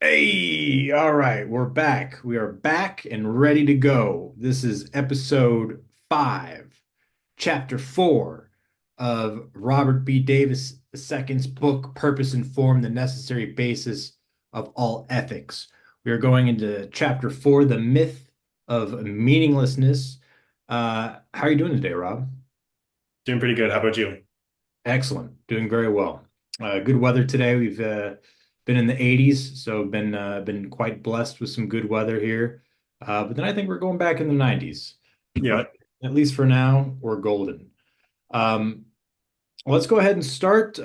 Hey, all right, we're back. We are back and ready to go. This is episode 5, chapter 4 of Robert B. Davis II's book, Purpose and Form, the Necessary Basis of All Ethics. We are going into chapter 4, the Myth of Meaninglessness. How are you doing today, Rob? Doing pretty good. How about you? Excellent. Doing very well. Good weather today. We've been in the 80s, so been quite blessed with some good weather here. But then I think we're going back in the 90s. Yeah. But at least for now, we're golden. Um, let's go ahead and start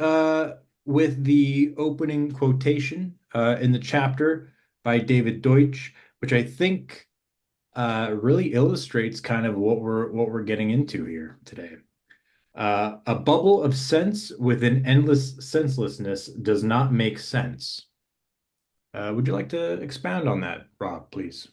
with the opening quotation in the chapter by David Deutsch, which I think really illustrates kind of what we're getting into here today. A bubble of sense with an endless senselessness does not make sense. Would you like to expound on that, Rob, please?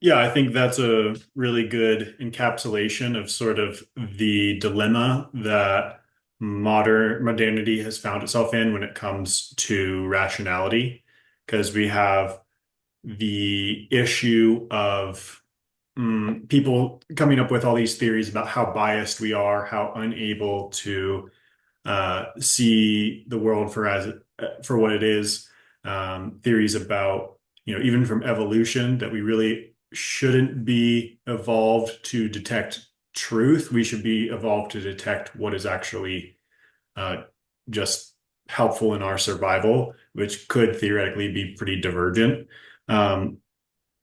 Yeah, I think that's a really good encapsulation of sort of the dilemma that modernity has found itself in when it comes to rationality. Because we have the issue of people coming up with all these theories about how biased we are, how unable to see the world for what it is. Theories about, even from evolution, that we really shouldn't be evolved to detect truth. We should be evolved to detect what is actually uh, just helpful in our survival, which could theoretically be pretty divergent. Um,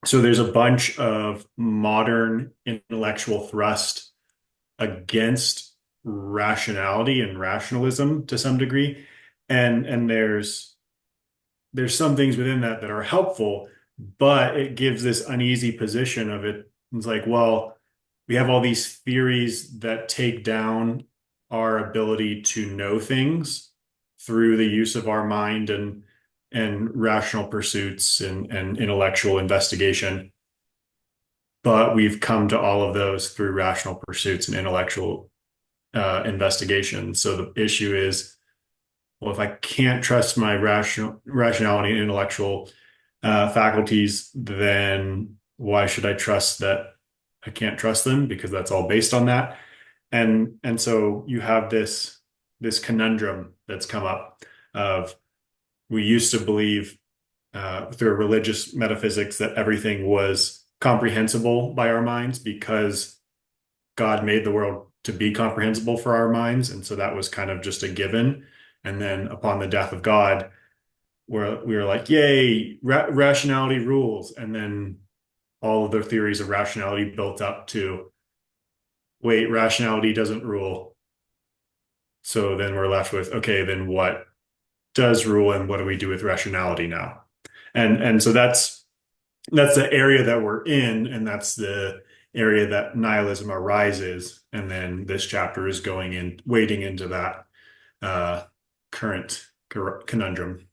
so there's a bunch of modern intellectual thrust against rationality and rationalism to some degree. And there's some things within that that are helpful, but it gives this uneasy position of it. It's like, well, we have all these theories that take down our ability to know things through the use of our mind and rational pursuits and intellectual investigation. But we've come to all of those through rational pursuits and intellectual investigation. So the issue is, well, if I can't trust my rationality and intellectual faculties, then why should I trust that I can't trust them? Because that's all based on that. And so you have this conundrum that's come up of, we used to believe through religious metaphysics that everything was comprehensible by our minds because God made the world to be comprehensible for our minds. And so that was kind of just a given. And then upon the death of God, we were like, yay, rationality rules. And then all of the theories of rationality built up to, wait, rationality doesn't rule. So then we're left with, okay, then what does rule and what do we do with rationality now? And so that's the area that we're in, and that's the area that nihilism arises. And then this chapter is going in, wading into that uh, current conundrum.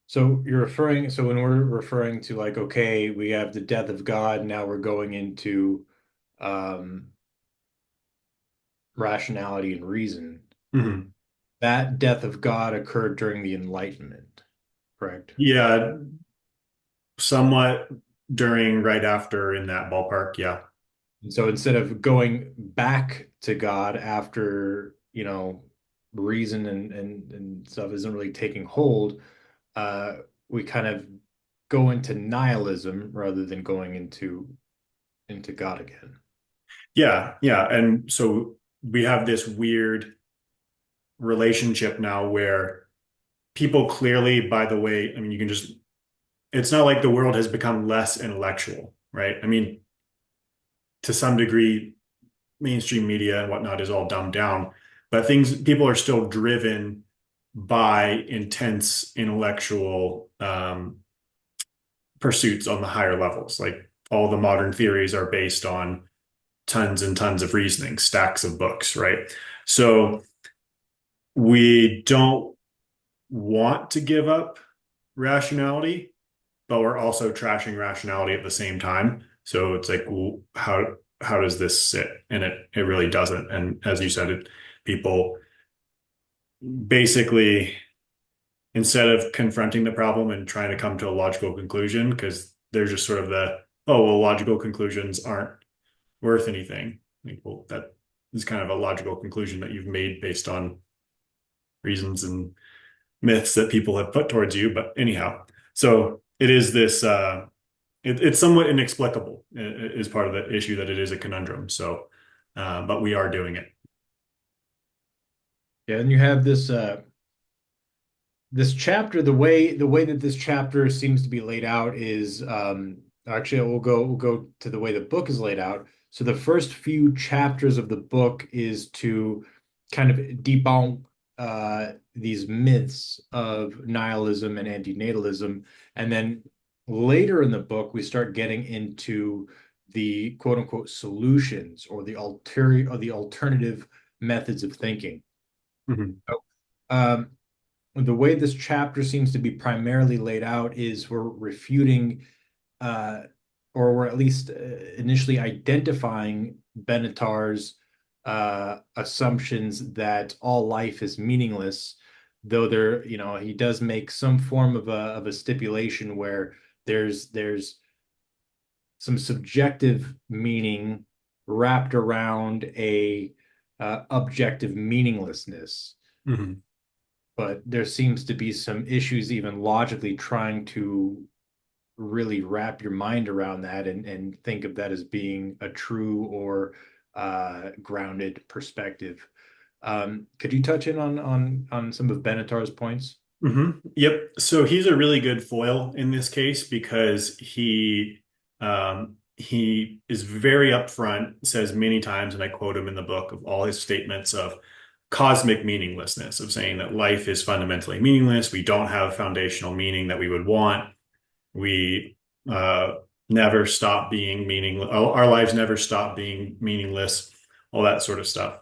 So when we're referring to like, okay, we have the death of God, now we're going into um, rationality and reason. Mhm. That death of God occurred during the Enlightenment, correct? Yeah, somewhat during, right after, in that ballpark. Yeah. And so instead of going back to God after, reason and stuff isn't really taking hold, uh, we kind of go into nihilism rather than going into God again. Yeah. Yeah. And so we have this weird relationship now where people clearly, by the way, I mean, you can just, it's not like the world has become less intellectual, right? I mean, to some degree, mainstream media and whatnot is all dumbed down, but people are still driven by intense intellectual pursuits on the higher levels. Like all the modern theories are based on tons and tons of reasoning, stacks of books, right? So we don't want to give up rationality, but we're also trashing rationality at the same time. So it's like, well, how does this sit? And it really doesn't. And as you said, people basically instead of confronting the problem and trying to come to a logical conclusion, because they're just sort of the, oh, well, logical conclusions aren't worth anything. Like, well, that is kind of a logical conclusion that you've made based on reasons and myths that people have put towards you. But anyhow, so it is this, it's somewhat inexplicable is part of the issue that it is a conundrum. So, but we are doing it. Yeah, and you have this chapter, the way that this chapter seems to be laid out is actually we'll go to the way the book is laid out. So the first few chapters of the book is to kind of debunk these myths of nihilism and antinatalism, and then later in the book we start getting into the quote unquote solutions or the alternative methods of thinking. Mhm. Um, the way this chapter seems to be primarily laid out is we're refuting, uh, or we're at least initially identifying Benatar's assumptions that all life is meaningless, though he does make some form of a stipulation where there's some subjective meaning wrapped around a objective meaninglessness, Mhm. but there seems to be some issues even logically trying to really wrap your mind around that and think of that as being a true or grounded perspective. Could you touch in on some of Benatar's points? Yep. So he's a really good foil in this case because he is very upfront, says many times, and I quote him in the book of all his statements of cosmic meaninglessness, of saying that life is fundamentally meaningless. We don't have foundational meaning that we would want. We uh, never stop being meaningless. Our lives never stop being meaningless. All that sort of stuff.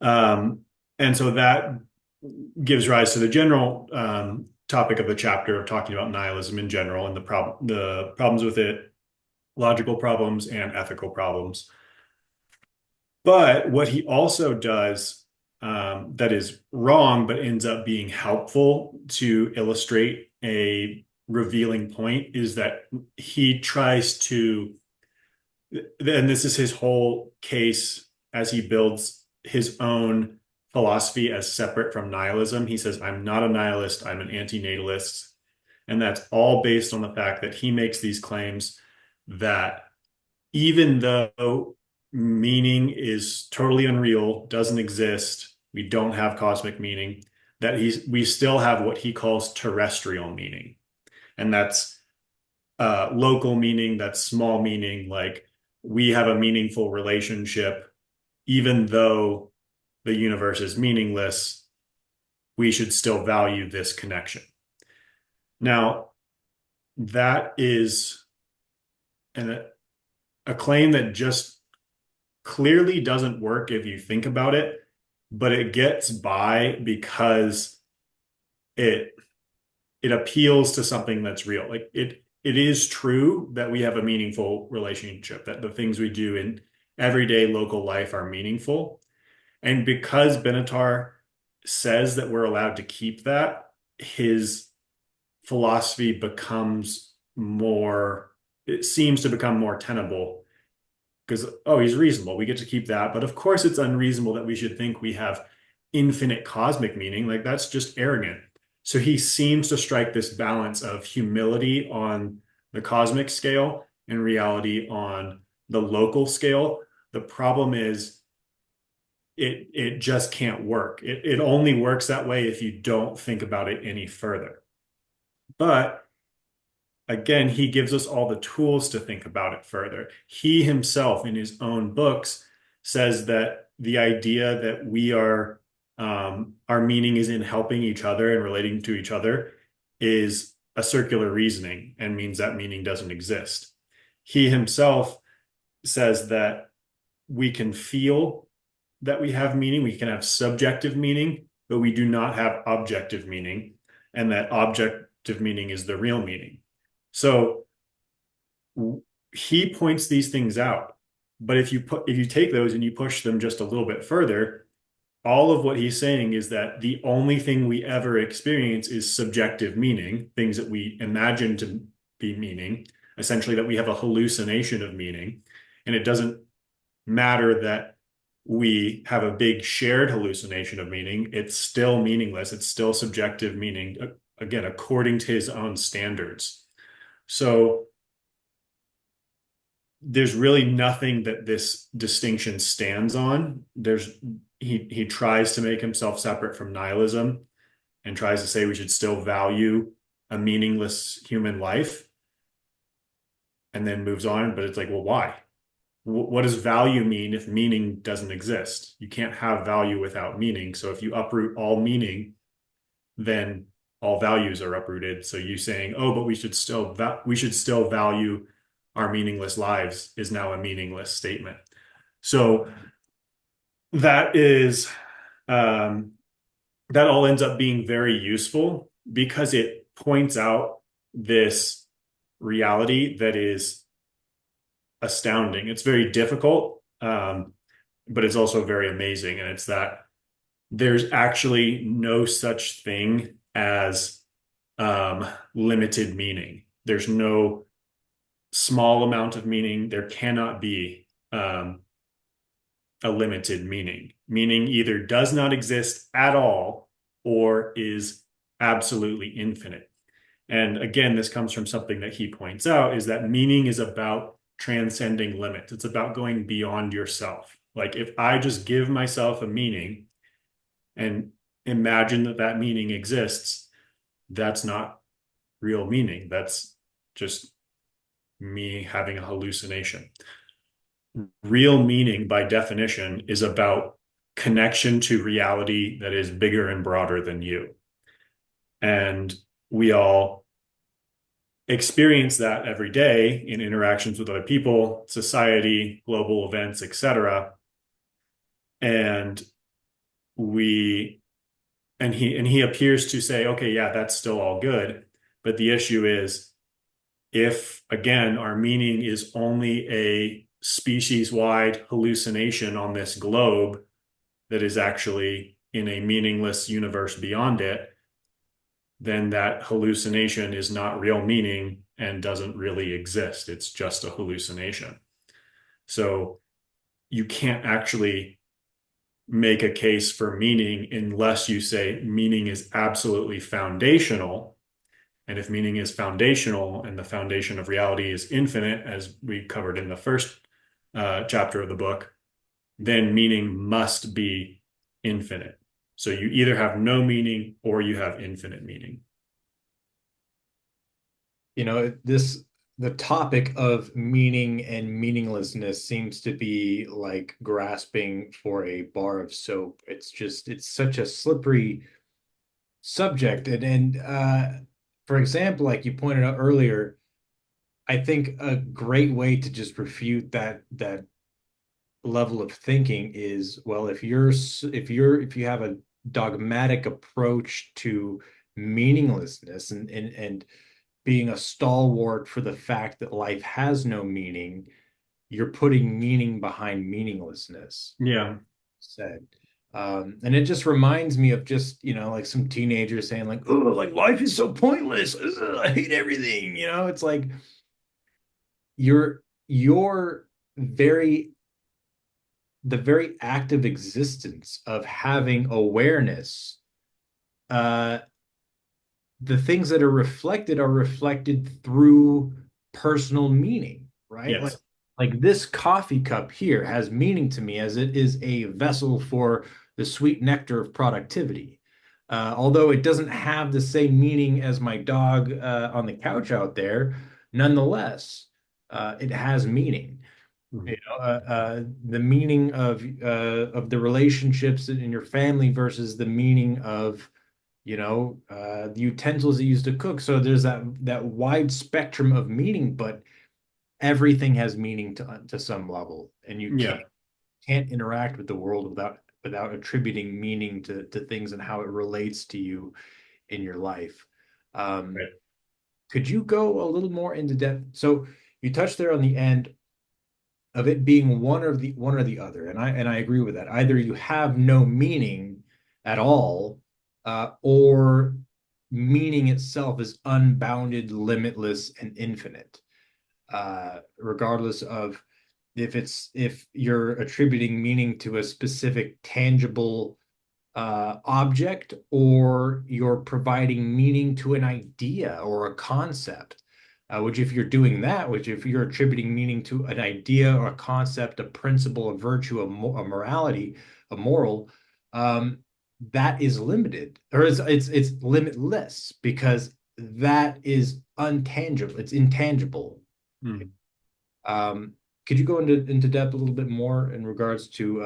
Um, and so that gives rise to the general topic of the chapter of talking about nihilism in general and the problems with it, logical problems and ethical problems. But what he also does that is wrong, but ends up being helpful to illustrate a revealing point is that he tries to, and this is his whole case as he builds his own philosophy as separate from nihilism. He says, I'm not a nihilist, I'm an antinatalist. And that's all based on the fact that he makes these claims that even though meaning is totally unreal, doesn't exist, we don't have cosmic meaning, that we still have what he calls terrestrial meaning. And that's local meaning, that's small meaning, like we have a meaningful relationship, even though the universe is meaningless, we should still value this connection. Now, that is an, a claim that just clearly doesn't work if you think about it, but it gets by because it it appeals to something that's real. Like it is true that we have a meaningful relationship, that the things we do in everyday local life are meaningful. And because Benatar says that we're allowed to keep that, his philosophy becomes more, it seems to become more tenable because, oh, he's reasonable. We get to keep that. But of course, it's unreasonable that we should think we have infinite cosmic meaning. Like that's just arrogant. So he seems to strike this balance of humility on the cosmic scale and reality on the local scale. The problem is it just can't work. It only works that way if you don't think about it any further. But again, he gives us all the tools to think about it further. He himself, in his own books, says that the idea that we are, our meaning is in helping each other and relating to each other is a circular reasoning and means that meaning doesn't exist. He himself says that we can feel that we have meaning, we can have subjective meaning, but we do not have objective meaning, and that objective meaning is the real meaning. So he points these things out. But if you take those and you push them just a little bit further, all of what he's saying is that the only thing we ever experience is subjective meaning, things that we imagine to be meaning, essentially that we have a hallucination of meaning. And it doesn't matter that we have a big shared hallucination of meaning, it's still meaningless. It's still subjective meaning, again, according to his own standards. So there's really nothing that this distinction stands on. He tries to make himself separate from nihilism and tries to say we should still value a meaningless human life and then moves on. But it's like, well, why? What does value mean if meaning doesn't exist? You can't have value without meaning. So if you uproot all meaning, then all values are uprooted. So you saying, oh, but we should still value our meaningless lives is now a meaningless statement. So that is um, that all ends up being very useful because it points out this reality that is astounding. It's very difficult, but it's also very amazing. And it's that there's actually no such thing as limited meaning. There's no small amount of meaning. There cannot be a limited meaning. Meaning either does not exist at all or is absolutely infinite. And again, this comes from something that he points out is that meaning is about transcending limits. It's about going beyond yourself. Like if I just give myself a meaning and imagine that that meaning exists, that's not real meaning. That's just me having a hallucination. Real meaning, by definition, is about connection to reality that is bigger and broader than you. And we all experience that every day in interactions with other people, society, global events, etc. And we he appears to say, okay, yeah, that's still all good. But the issue is if again our meaning is only a species-wide hallucination on this globe that is actually in a meaningless universe beyond it, then that hallucination is not real meaning and doesn't really exist. It's just a hallucination. So you can't actually make a case for meaning unless you say meaning is absolutely foundational. And if meaning is foundational and the foundation of reality is infinite, as we covered in the first chapter of the book, then meaning must be infinite. So you either have no meaning or you have infinite meaning. The topic of meaning and meaninglessness seems to be like grasping for a bar of soap. It's such a slippery subject. And for example, like you pointed out earlier, I think a great way to just refute that level of thinking is, well, if you have a dogmatic approach to meaninglessness and being a stalwart for the fact that life has no meaning, you're putting meaning behind meaninglessness, Yeah, said. And it just reminds me of just, like some teenagers saying like, oh, like life is so pointless. Ugh, I hate everything. It's like your very the very act of existence of having awareness, uh, the things that are reflected through personal meaning, right? Like yes. like this coffee cup here has meaning to me as it is a vessel for the sweet nectar of productivity. Although it doesn't have the same meaning as my dog on the couch out there, nonetheless, it has meaning. The meaning of the relationships in your family versus the meaning of the utensils that you use to cook. So there's that wide spectrum of meaning, but everything has meaning to some level, and you can't Yeah. can't interact with the world without attributing meaning to things and how it relates to you in your life. Um, Right. could you go a little more into depth? So you touched there on the end of it being one or the other. And I agree with that. Either you have no meaning at all, or meaning itself is unbounded, limitless, and infinite. Regardless of if you're attributing meaning to a specific tangible object, or you're providing meaning to an idea or a concept. Which, if you're doing that, which if you're attributing meaning to an idea or a concept, a principle, a virtue, a morality, a moral, um, that is limited, or it's limitless, because that is untangible. It's intangible. Hmm. Um, could you go into depth a little bit more in regards to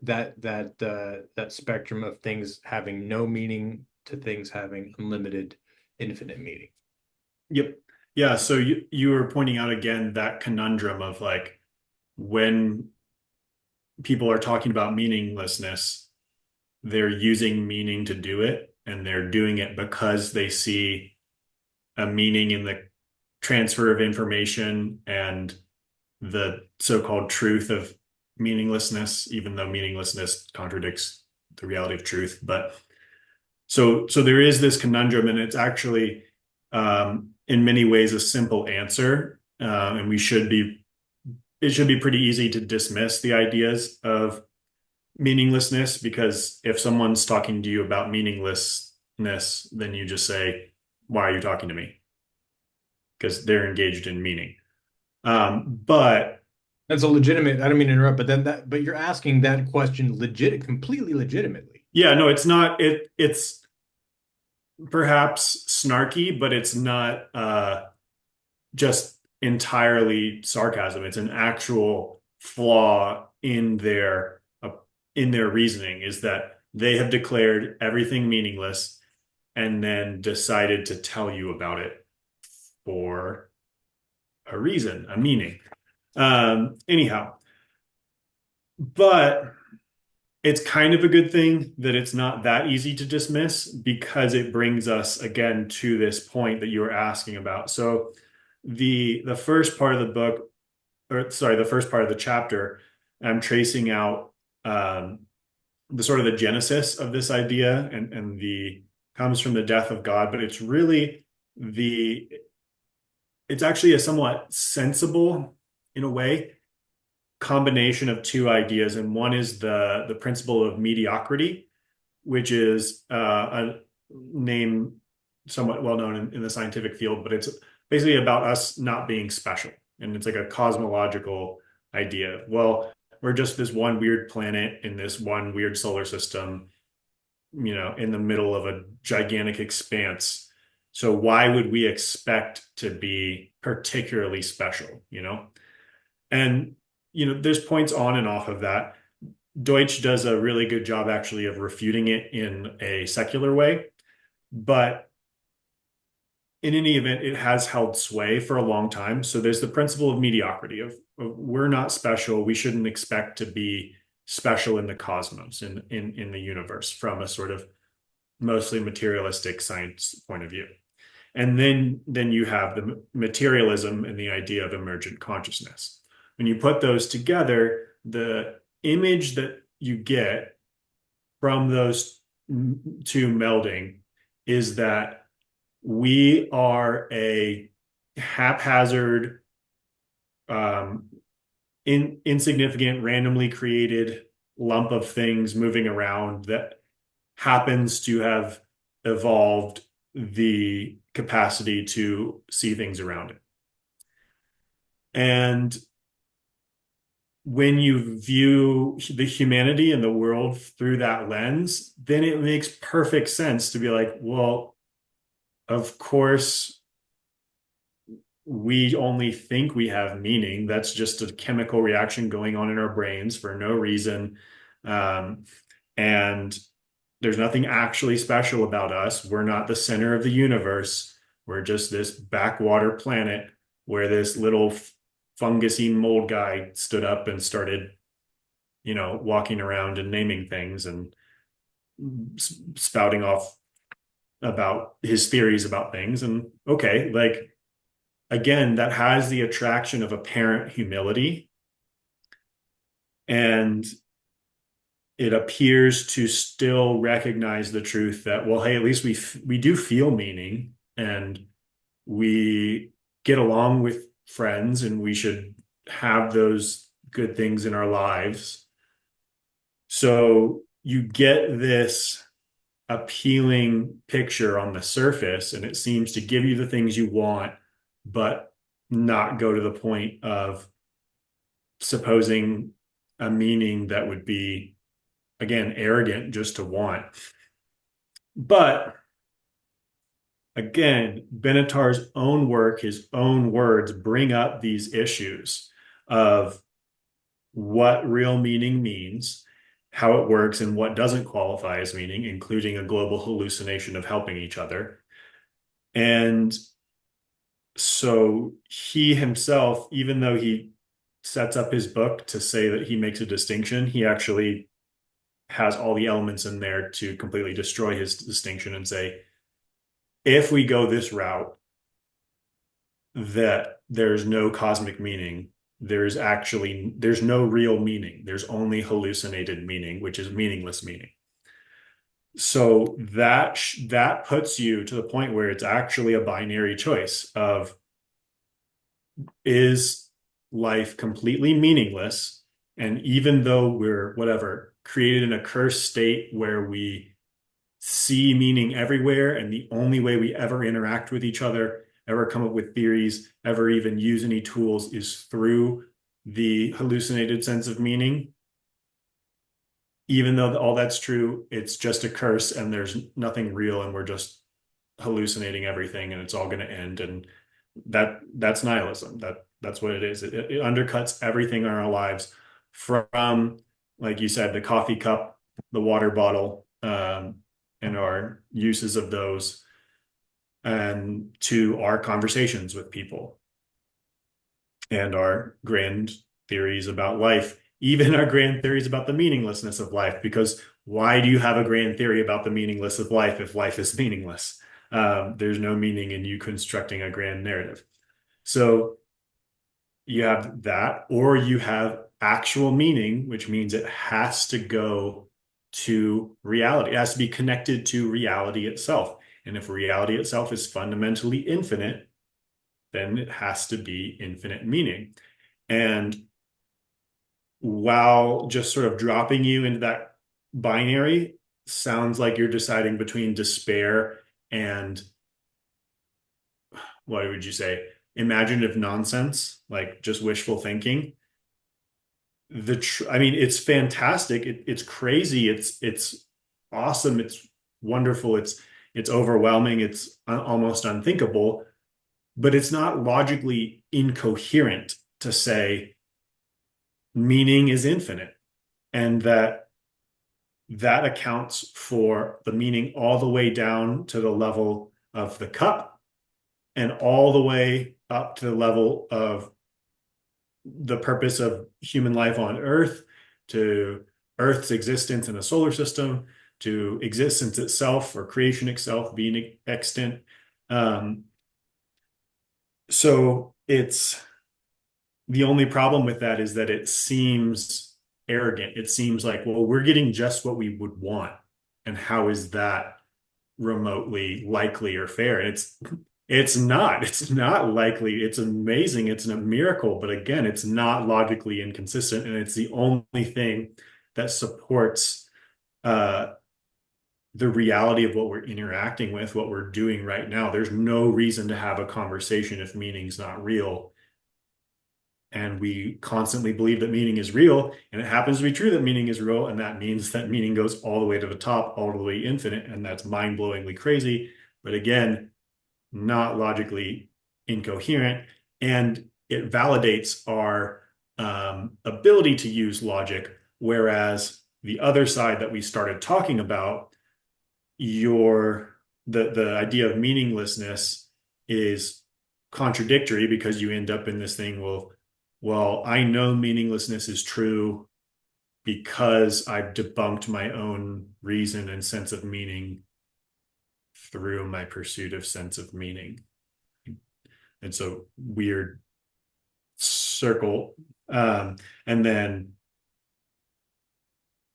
that spectrum of things having no meaning to things having unlimited, infinite meaning? Yep. Yeah. So you were pointing out again that conundrum of like when people are talking about meaninglessness, they're using meaning to do it, and they're doing it because they see a meaning in the transfer of information and the so-called truth of meaninglessness, even though meaninglessness contradicts the reality of truth. But so there is this conundrum, and it's actually in many ways a simple answer, and it should be pretty easy to dismiss the ideas of meaninglessness, because if someone's talking to you about meaninglessness, then you just say, "Why are you talking to me?" Because they're engaged in meaning. But That's a legitimate. I don't mean to interrupt, but you're asking that question completely legitimately. yeah, no, it's not. It's perhaps snarky, but it's not just entirely sarcasm. It's an actual flaw in their reasoning, is that they have declared everything meaningless and then decided to tell you about it for a reason, a meaning. Anyhow, but it's kind of a good thing that it's not that easy to dismiss, because it brings us again to this point that you were asking about. So the first part of the book, or sorry, the first part of the chapter, I'm tracing out the sort of the genesis of this idea, and the comes from the death of God, but the it's actually a somewhat sensible, in a way, combination of two ideas. And one is the principle of mediocrity, which is a name somewhat well known in the scientific field, but it's basically about us not being special. And it's like a cosmological idea. Well, we're just this one weird planet in this one weird solar system, in the middle of a gigantic expanse. So why would we expect to be particularly special, And, there's points on and off of that. Deutsch does a really good job actually of refuting it in a secular way. But in any event, it has held sway for a long time. So there's the principle of mediocrity of we're not special. We shouldn't expect to be special in the cosmos, in the universe, from a sort of mostly materialistic science point of view. And then you have the materialism and the idea of emergent consciousness. When you put those together, the image that you get from those two melding is that we are a haphazard, um, insignificant, randomly created lump of things moving around that happens to have evolved the capacity to see things around it. And when you view the humanity and the world through that lens, then it makes perfect sense to be like, well, of course, we only think we have meaning. That's just a chemical reaction going on in our brains for no reason. Um, and there's nothing actually special about us. We're not the center of the universe. We're just this backwater planet where this little fungusy mold guy stood up and started, walking around and naming things and spouting off about his theories about things. And okay, like, again, that has the attraction of apparent humility. And it appears to still recognize the truth that, well, hey, at least we do feel meaning, and we get along with friends, and we should have those good things in our lives. So you get this appealing picture on the surface, and it seems to give you the things you want, but not go to the point of supposing a meaning that would be, again, arrogant just to want. But again, Benatar's own work, his own words bring up these issues of what real meaning means, how it works, and what doesn't qualify as meaning, including a global hallucination of helping each other. And so he himself, even though he sets up his book to say that he makes a distinction, he actually has all the elements in there to completely destroy his distinction and say, if we go this route, that there's no cosmic meaning, there's no real meaning. There's only hallucinated meaning, which is meaningless meaning. So that puts you to the point where it's actually a binary choice of, is life completely meaningless? And even though we're whatever created in a cursed state where we see meaning everywhere, and the only way we ever interact with each other, ever come up with theories, ever even use any tools is through the hallucinated sense of meaning. Even though all that's true, it's just a curse and there's nothing real, and we're just hallucinating everything, and it's all going to end. And that's nihilism. That's what it is. It undercuts everything in our lives, from, like you said, the coffee cup, the water bottle, and our uses of those, and to our conversations with people and our grand theories about life, even our grand theories about the meaninglessness of life. Because why do you have a grand theory about the meaningless of life if life is meaningless? There's no meaning in you constructing a grand narrative. So you have that, or you have actual meaning, which means it has to go to reality. It has to be connected to reality itself. And if reality itself is fundamentally infinite, then it has to be infinite meaning. And while just sort of dropping you into that binary sounds like you're deciding between despair and, what would you say, imaginative nonsense, like just wishful thinking. I mean, it's fantastic. It's crazy. It's awesome. It's wonderful. It's overwhelming. It's almost unthinkable, but it's not logically incoherent to say meaning is infinite, and that accounts for the meaning all the way down to the level of the cup, and all the way up to the level of the purpose of human life on Earth, to Earth's existence in a solar system, to existence itself or creation itself being extant. Um, so it's the only problem with that is that it seems arrogant. It seems like, well, we're getting just what we would want. And how is that remotely likely or fair? And it's not. It's not likely. It's amazing. It's a miracle. But again, it's not logically inconsistent. And it's the only thing that supports uh, the reality of what we're interacting with, what we're doing right now. There's no reason to have a conversation if meaning's not real. And we constantly believe that meaning is real, and it happens to be true that meaning is real, and that means that meaning goes all the way to the top, all the way infinite, and that's mind-blowingly crazy. But again, not logically incoherent, and it validates our ability to use logic. Whereas the other side that we started talking about, the idea of meaninglessness is contradictory, because you end up in this thing, well, I know meaninglessness is true because I've debunked my own reason and sense of meaning through my pursuit of sense of meaning. It's a weird circle. And then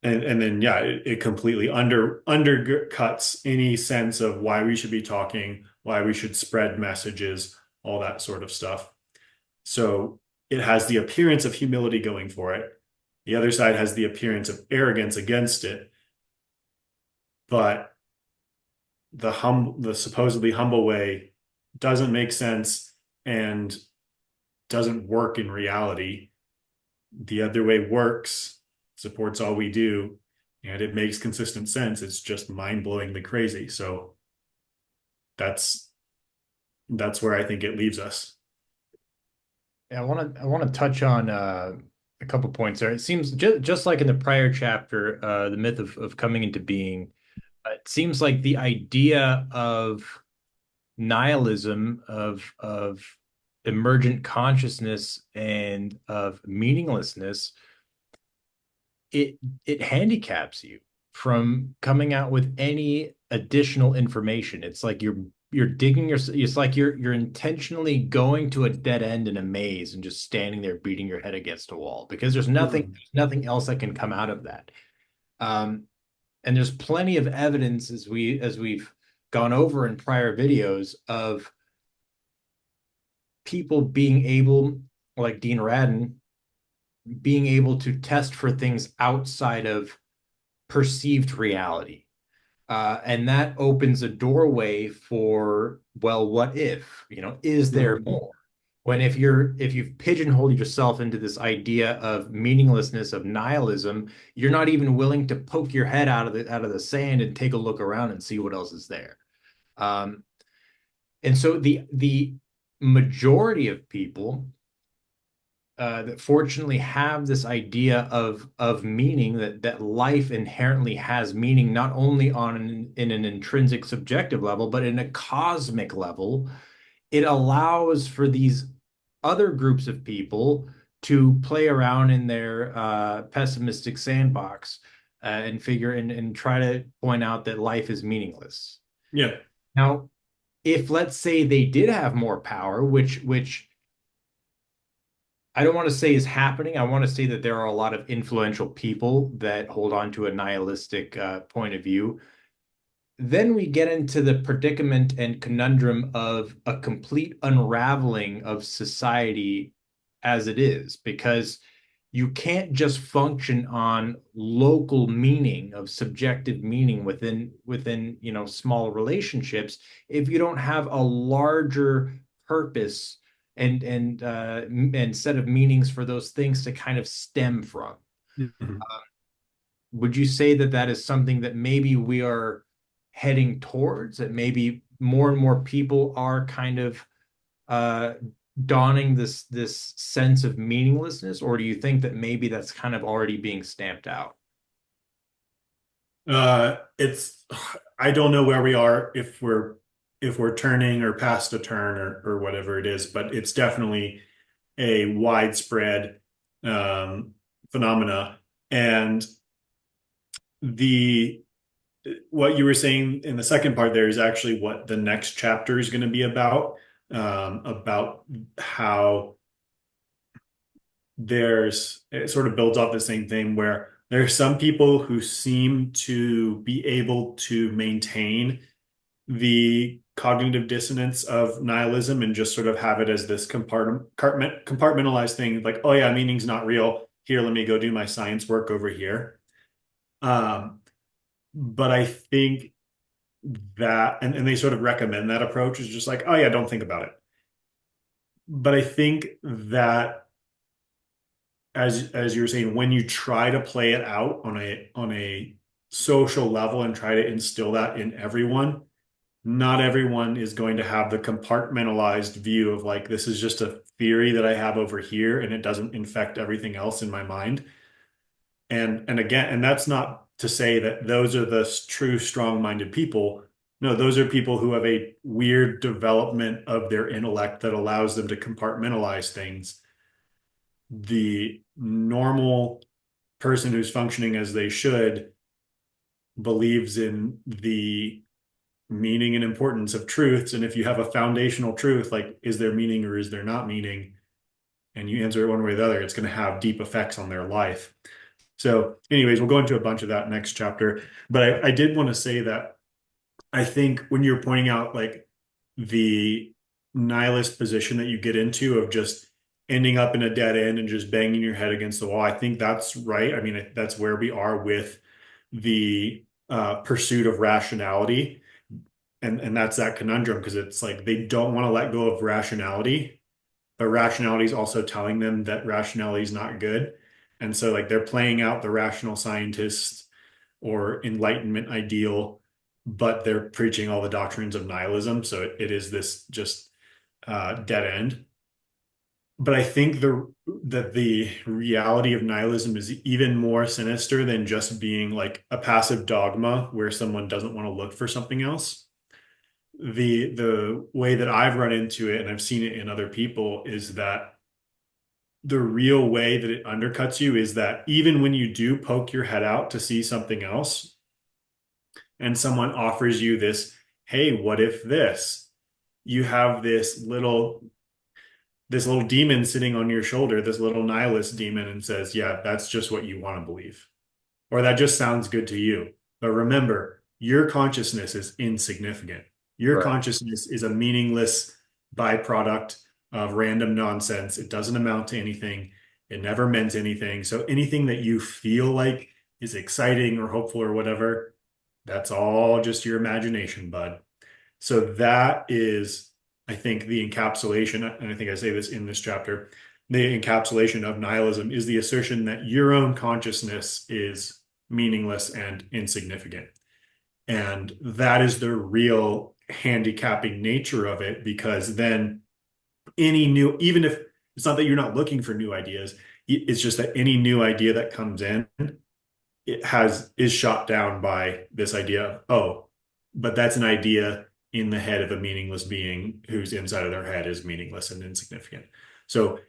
and then yeah, it completely undercuts any sense of why we should be talking, why we should spread messages, all that sort of stuff. So it has the appearance of humility going for it. The other side has the appearance of arrogance against it, but the supposedly humble way doesn't make sense and doesn't work in reality. The other way works, supports all we do, and it makes consistent sense. It's just mind-blowingly crazy. So that's that's where I think it leaves us. Yeah, I want to touch on a couple points there. It seems just like in the prior chapter, the myth of coming into being, it seems like the idea of nihilism, of emergent consciousness, and of meaninglessness, it handicaps you from coming out with any additional information. It's like you're digging your it's like you're intentionally going to a dead end in a maze and just standing there beating your head against a wall because Mhm. there's nothing else that can come out of that. Um, and there's plenty of evidence as we've gone over in prior videos of people being able, like Dean Radin, being able to test for things outside of perceived reality. And that opens a doorway for, well, what if, is there Mhm. more? When if you've pigeonholed yourself into this idea of meaninglessness, of nihilism, you're not even willing to poke your head out of the sand and take a look around and see what else is there. Um, and so the majority of people that fortunately have this idea of meaning, that life inherently has meaning, not only in an intrinsic subjective level, but in a cosmic level. It allows for these other groups of people to play around in their pessimistic sandbox and figure and try to point out that life is meaningless. Yeah. Now, if let's say they did have more power, which I don't want to say is happening. I want to say that there are a lot of influential people that hold on to a nihilistic point of view. Then we get into the predicament and conundrum of a complete unraveling of society as it is, because you can't just function on local meaning of subjective meaning within small relationships if you don't have a larger purpose and set of meanings for those things to kind of stem from. Mhm. Would you say that that is something that maybe we are heading towards, that maybe more and more people are kind of uh, dawning this sense of meaninglessness, or do you think that maybe that's kind of already being stamped out? It's I don't know where we are if we're turning or past a turn or whatever it is, but it's definitely a widespread um, phenomena. And the what you were saying in the second part there is actually what the next chapter is going to be about how it sort of builds off the same thing where there are some people who seem to be able to maintain the cognitive dissonance of nihilism and just sort of have it as this compartmentalized thing like, oh yeah, meaning's not real. Here, let me go do my science work over here. Um, but I think and they sort of recommend that approach is just like, oh yeah, don't think about it. But I think that as you were saying, when you try to play it out on a social level and try to instill that in everyone, not everyone is going to have the compartmentalized view of like, this is just a theory that I have over here and it doesn't infect everything else in my mind. And again, and that's not to say that those are the true strong-minded people. No, those are people who have a weird development of their intellect that allows them to compartmentalize things. The normal person who's functioning as they should believes in the meaning and importance of truths. And if you have a foundational truth, like is there meaning or is there not meaning, and you answer it one way or the other, it's going to have deep effects on their life. So, anyways, we'll go into a bunch of that next chapter. But I did want to say that I think when you're pointing out like the nihilist position that you get into of just ending up in a dead end and just banging your head against the wall, I think that's right. I mean, that's where we are with the pursuit of rationality. And that's that conundrum because it's like they don't want to let go of rationality, but rationality is also telling them that rationality is not good. And so like they're playing out the rational scientist or enlightenment ideal, but they're preaching all the doctrines of nihilism. So it is this just dead end. But I think the reality of nihilism is even more sinister than just being like a passive dogma where someone doesn't want to look for something else. The way that I've run into it, and I've seen it in other people, is that the real way that it undercuts you is that even when you do poke your head out to see something else, and someone offers you this, hey, what if this? You have this little demon sitting on your shoulder, this little nihilist demon, and says, yeah, that's just what you want to believe. Or that just sounds good to you. But remember, your consciousness is insignificant. Your Right. consciousness is a meaningless byproduct of random nonsense. It doesn't amount to anything. It never meant anything. So anything that you feel like is exciting or hopeful or whatever, that's all just your imagination, bud. So that is, I think, the encapsulation, and I think I say this in this chapter, the encapsulation of nihilism is the assertion that your own consciousness is meaningless and insignificant. And that is the real handicapping nature of it, because then any new, even if it's not that you're not looking for new ideas, it's just that any new idea that comes in, is shot down by this idea of, oh, but that's an idea in the head of a meaningless being whose inside of their head is meaningless and insignificant. So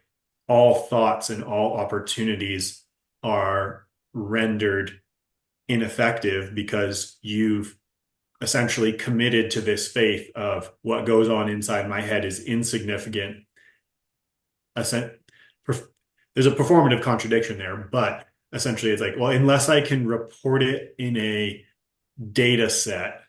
all thoughts and all opportunities are rendered ineffective because you've essentially committed to this faith of what goes on inside my head is insignificant. There's a performative contradiction there, but essentially it's like, well, unless I can report it in a data set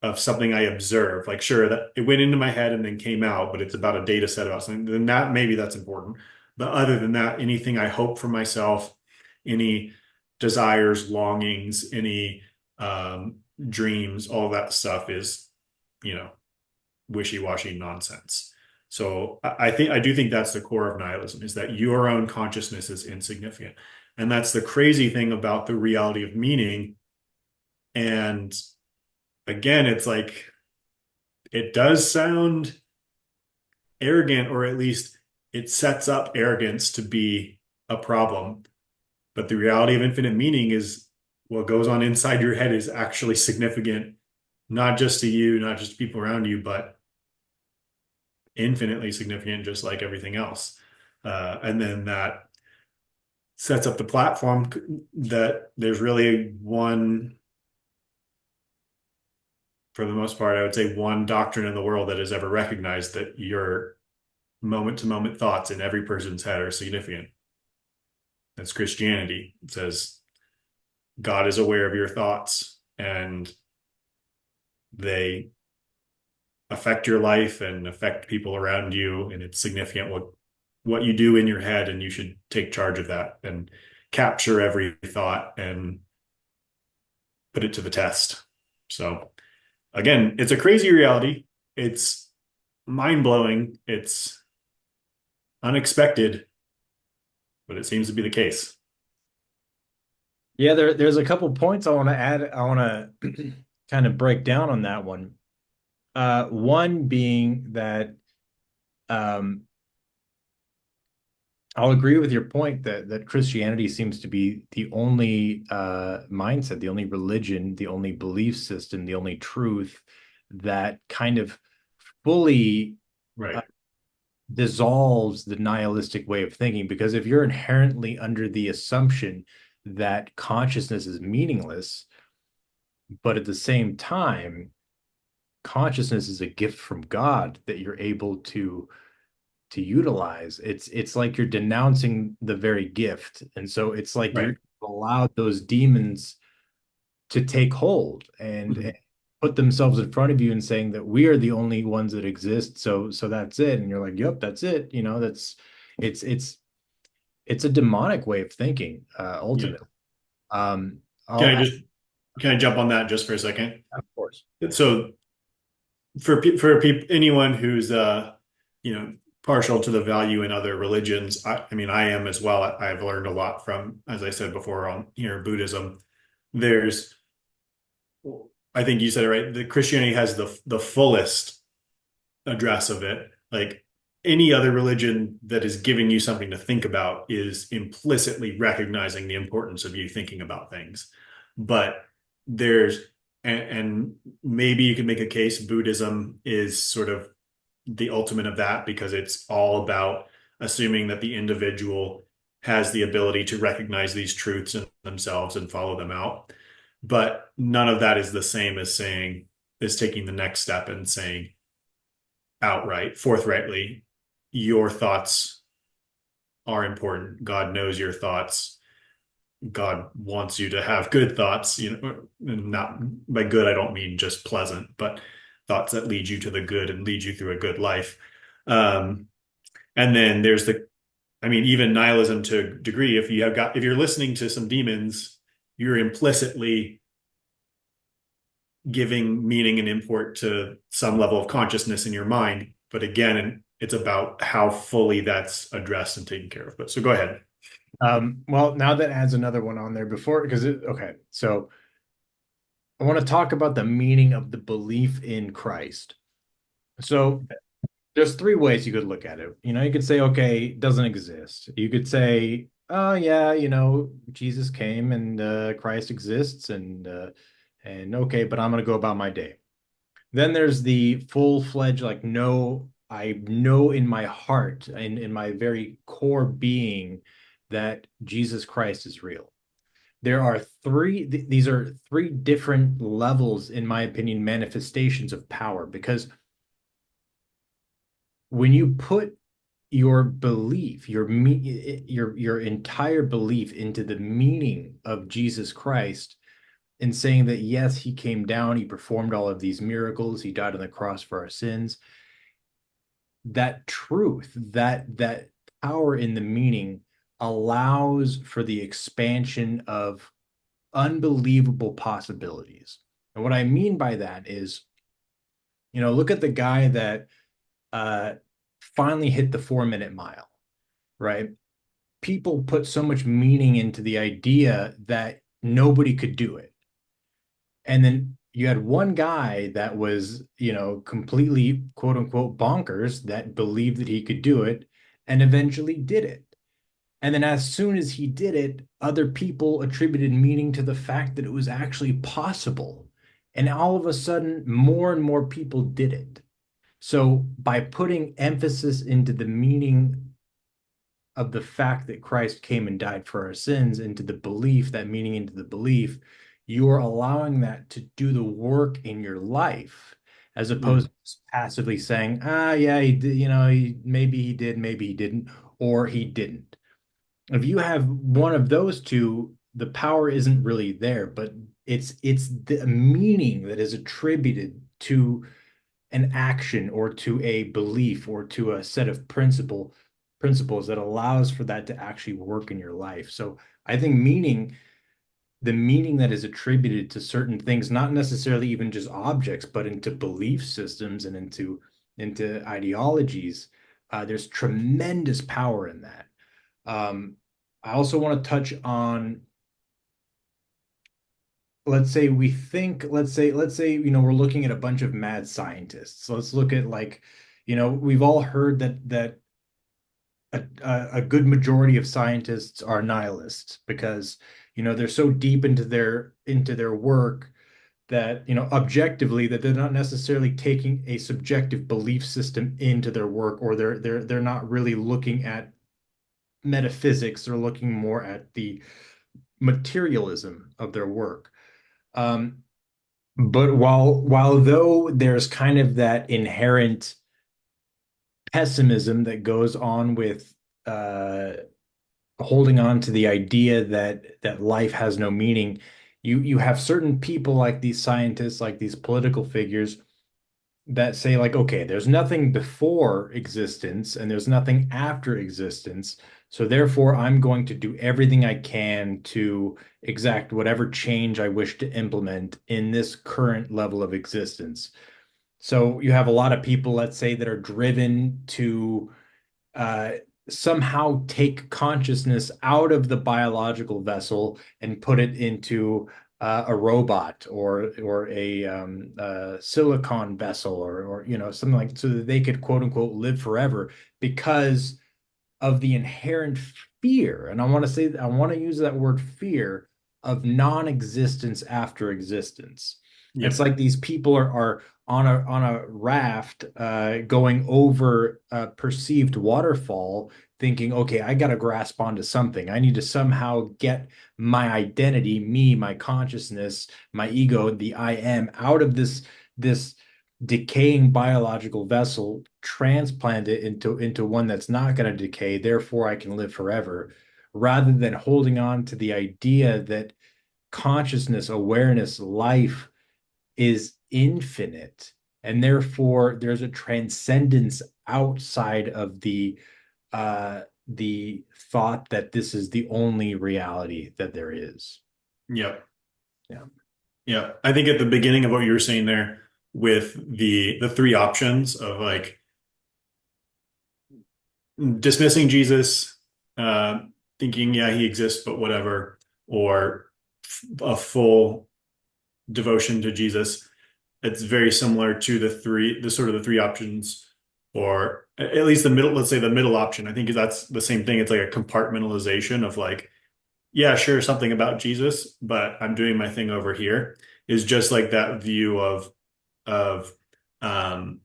of something I observe, like sure that it went into my head and then came out, but it's about a data set about something, then that maybe that's important. But other than that, anything I hope for myself, any desires, longings, any dreams, all that stuff is, you know, wishy-washy nonsense. So I do think that's the core of nihilism, is that your own consciousness is insignificant. And that's the crazy thing about the reality of meaning. And again, it's like it does sound arrogant, or at least it sets up arrogance to be a problem. But the reality of infinite meaning is what goes on inside your head is actually significant, not just to you, not just to people around you, but infinitely significant, just like everything else. And then that sets up the platform that there's really one, for the most part, I would say one doctrine in the world that has ever recognized that your moment to moment thoughts in every person's head are significant. That's Christianity. It says God is aware of your thoughts and they affect your life and affect people around you, and it's significant what you do in your head, and you should take charge of that and capture every thought and put it to the test. So again, it's a crazy reality. It's mind-blowing. It's unexpected, but it seems to be the case. Yeah, there's a couple points I want to add. I want to kind of break down on that one. One being that um, I'll agree with your point that Christianity seems to be the only mindset, the only religion, the only belief system, the only truth that kind of fully uh, Right. dissolves the nihilistic way of thinking. Because if you're inherently under the assumption that consciousness is meaningless, but at the same time, consciousness is a gift from God that you're able to utilize. It's like you're denouncing the very gift. And so it's like Right. allowed those demons to take hold and Mhm. put themselves in front of you and saying that we are the only ones that exist. So that's it. And you're like, yep, that's it. It's it's it's a demonic way of thinking, Yeah. ultimately. Um, Can I'll I add, just can I jump on that just for a second? of course. So anyone who's you know partial to the value in other religions, I mean I am as well. I've learned a lot from, as I said before, on here Buddhism. There's I think you said it right. The Christianity has the fullest address of it. Like any other religion that is giving you something to think about is implicitly recognizing the importance of you thinking about things. But there's and maybe you could make a case Buddhism is sort of the ultimate of that because it's all about assuming that the individual has the ability to recognize these truths in themselves and follow them out. But none of that is the same as saying, is taking the next step and saying outright, forthrightly, your thoughts are important. God knows your thoughts. God wants you to have good thoughts, not by good, I don't mean just pleasant, but thoughts that lead you to the good and lead you through a good life. Um, and then there's I mean, even nihilism to a degree, if you're listening to some demons, you're implicitly giving meaning and import to some level of consciousness in your mind. But again, it's about how fully that's addressed and taken care of. But so go ahead. Well, now that adds another one on there before, because okay, so I want to talk about the meaning of the belief in Christ. So there's three ways you could look at it. You could say, okay, it doesn't exist. You could say, oh yeah, Jesus came and Christ exists and okay, but I'm gonna go about my day. Then there's the full-fledged, like, no, I know in my heart and in my very core being that Jesus Christ is real. There are these are three different levels, in my opinion, manifestations of power, because when you put your belief, your entire belief into the meaning of Jesus Christ and saying that yes, he came down, he performed all of these miracles, he died on the cross for our sins, that truth, that power in the meaning allows for the expansion of unbelievable possibilities. And what I mean by that is, look at the guy that uh finally hit the 4 minute mile, right? People put so much meaning into the idea that nobody could do it. And then you had one guy that was, completely quote unquote bonkers that believed that he could do it and eventually did it. And then as soon as he did it, other people attributed meaning to the fact that it was actually possible. And all of a sudden, more and more people did it. So by putting emphasis into the meaning of the fact that Christ came and died for our sins, into the belief, that meaning into the belief, you are allowing that to do the work in your life, as opposed Mm, to just passively saying, ah, yeah, he did, maybe he did, maybe he didn't, or he didn't. If you have one of those two, the power isn't really there, but it's the meaning that is attributed to an action or to a belief or to a set of principles that allows for that to actually work in your life. So I think the meaning that is attributed to certain things, not necessarily even just objects, but into belief systems and into ideologies, there's tremendous power in that. Um, I also want to touch on, let's say we're looking at a bunch of mad scientists. So let's look at, like, we've all heard that a good majority of scientists are nihilists because they're so deep into their work that objectively that they're not necessarily taking a subjective belief system into their work, or they're not really looking at metaphysics. They're looking more at the materialism of their work. Um, But while though there's kind of that inherent pessimism that goes on with uh holding on to the idea that life has no meaning, you have certain people like these scientists, like these political figures that say like, okay, there's nothing before existence and there's nothing after existence. So therefore, I'm going to do everything I can to exact whatever change I wish to implement in this current level of existence. So you have a lot of people, let's say, that are driven to uh, somehow take consciousness out of the biological vessel and put it into a robot or a silicon vessel or something like so that they could quote unquote live forever because of the inherent fear. And I want to use that word fear of non-existence after existence. It's Yep. like these people are on a raft going over a perceived waterfall, thinking, okay, I got to grasp onto something. I need to somehow get my identity, me, my consciousness, my ego, the I am out of this decaying biological vessel, transplant it into one that's not going to decay, therefore I can live forever, rather than holding on to the idea that consciousness, awareness, life is infinite, and therefore there's a transcendence outside of the thought that this is the only reality that there is. Yep. Yeah. Yeah. I think at the beginning of what you were saying there with the three options of like dismissing Jesus, uh, thinking, yeah, he exists, but whatever, or a full devotion to Jesus. It's very similar to the sort of the three options, or at least the middle, let's say the middle option. I think that's the same thing. It's like a compartmentalization of like, yeah, sure, something about Jesus, but I'm doing my thing over here. Is just like that view of um,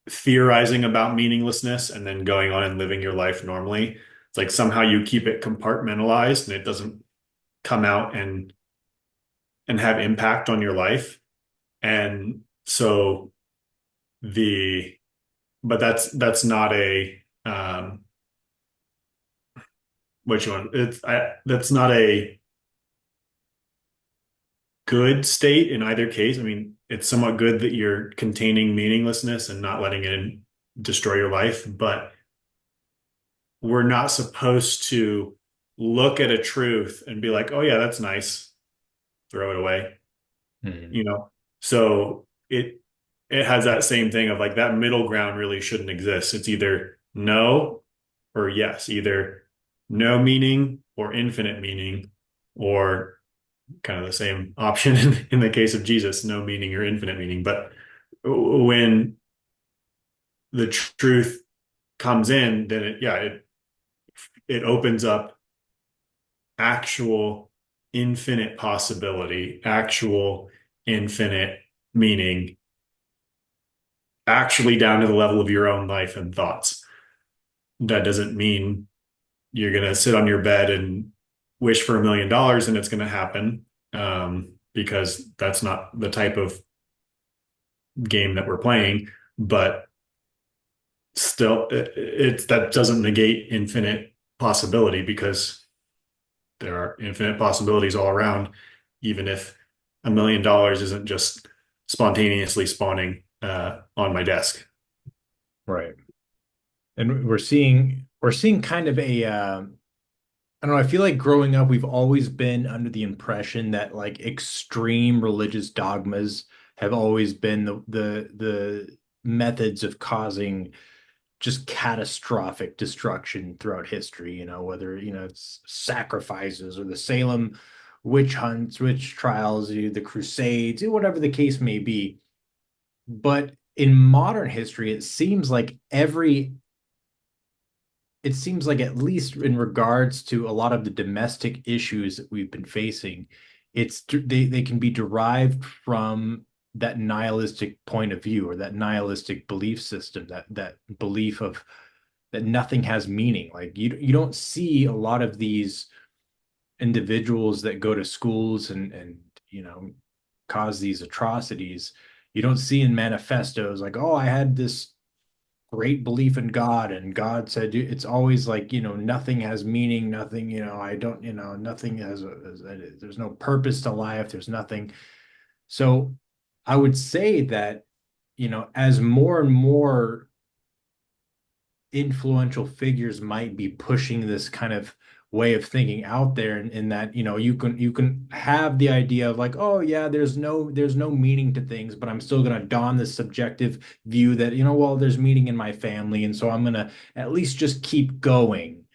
theorizing about meaninglessness and then going on and living your life normally. It's like somehow you keep it compartmentalized and it doesn't come out and have impact on your life. And so the but that's not a what you want. That's not a good state in either case. I mean, it's somewhat good that you're containing meaninglessness and not letting it destroy your life, but we're not supposed to look at a truth and be like, oh yeah, that's nice, throw it away, Mhm. you know? So it has that same thing of like that middle ground really shouldn't exist. It's either no or yes, either no meaning or infinite meaning, or kind of the same option in the case of Jesus, no meaning or infinite meaning. But when the truth comes in, then it opens up actual infinite possibility, actual infinite meaning, actually down to the level of your own life and thoughts. That doesn't mean you're going to sit on your bed and wish for $1 million and it's going to happen, because that's not the type of game that we're playing. But still, that doesn't negate infinite possibility because there are infinite possibilities all around, even if $1 million isn't just spontaneously spawning on my desk. Right. And we're seeing kind of a I don't know, I feel like growing up we've always been under the impression that like extreme religious dogmas have always been the methods of causing just catastrophic destruction throughout history, whether, it's sacrifices or the Salem witch hunts, witch trials, the Crusades, whatever the case may be. But in modern history, it seems like at least in regards to a lot of the domestic issues that we've been facing, they can be derived from that nihilistic point of view or that nihilistic belief system, that belief of that nothing has meaning. Like you don't see a lot of these individuals that go to schools and cause these atrocities. You don't see in manifestos like, oh, I had this great belief in God, and God said it's always like, nothing has meaning, nothing, I don't, nothing there's no purpose to life, there's nothing. So I would say that, as more and more influential figures might be pushing this kind of way of thinking out there, in that you can have the idea of like, oh yeah, there's no meaning to things, but I'm still going to don this subjective view that, well, there's meaning in my family, and so I'm going to at least just keep going,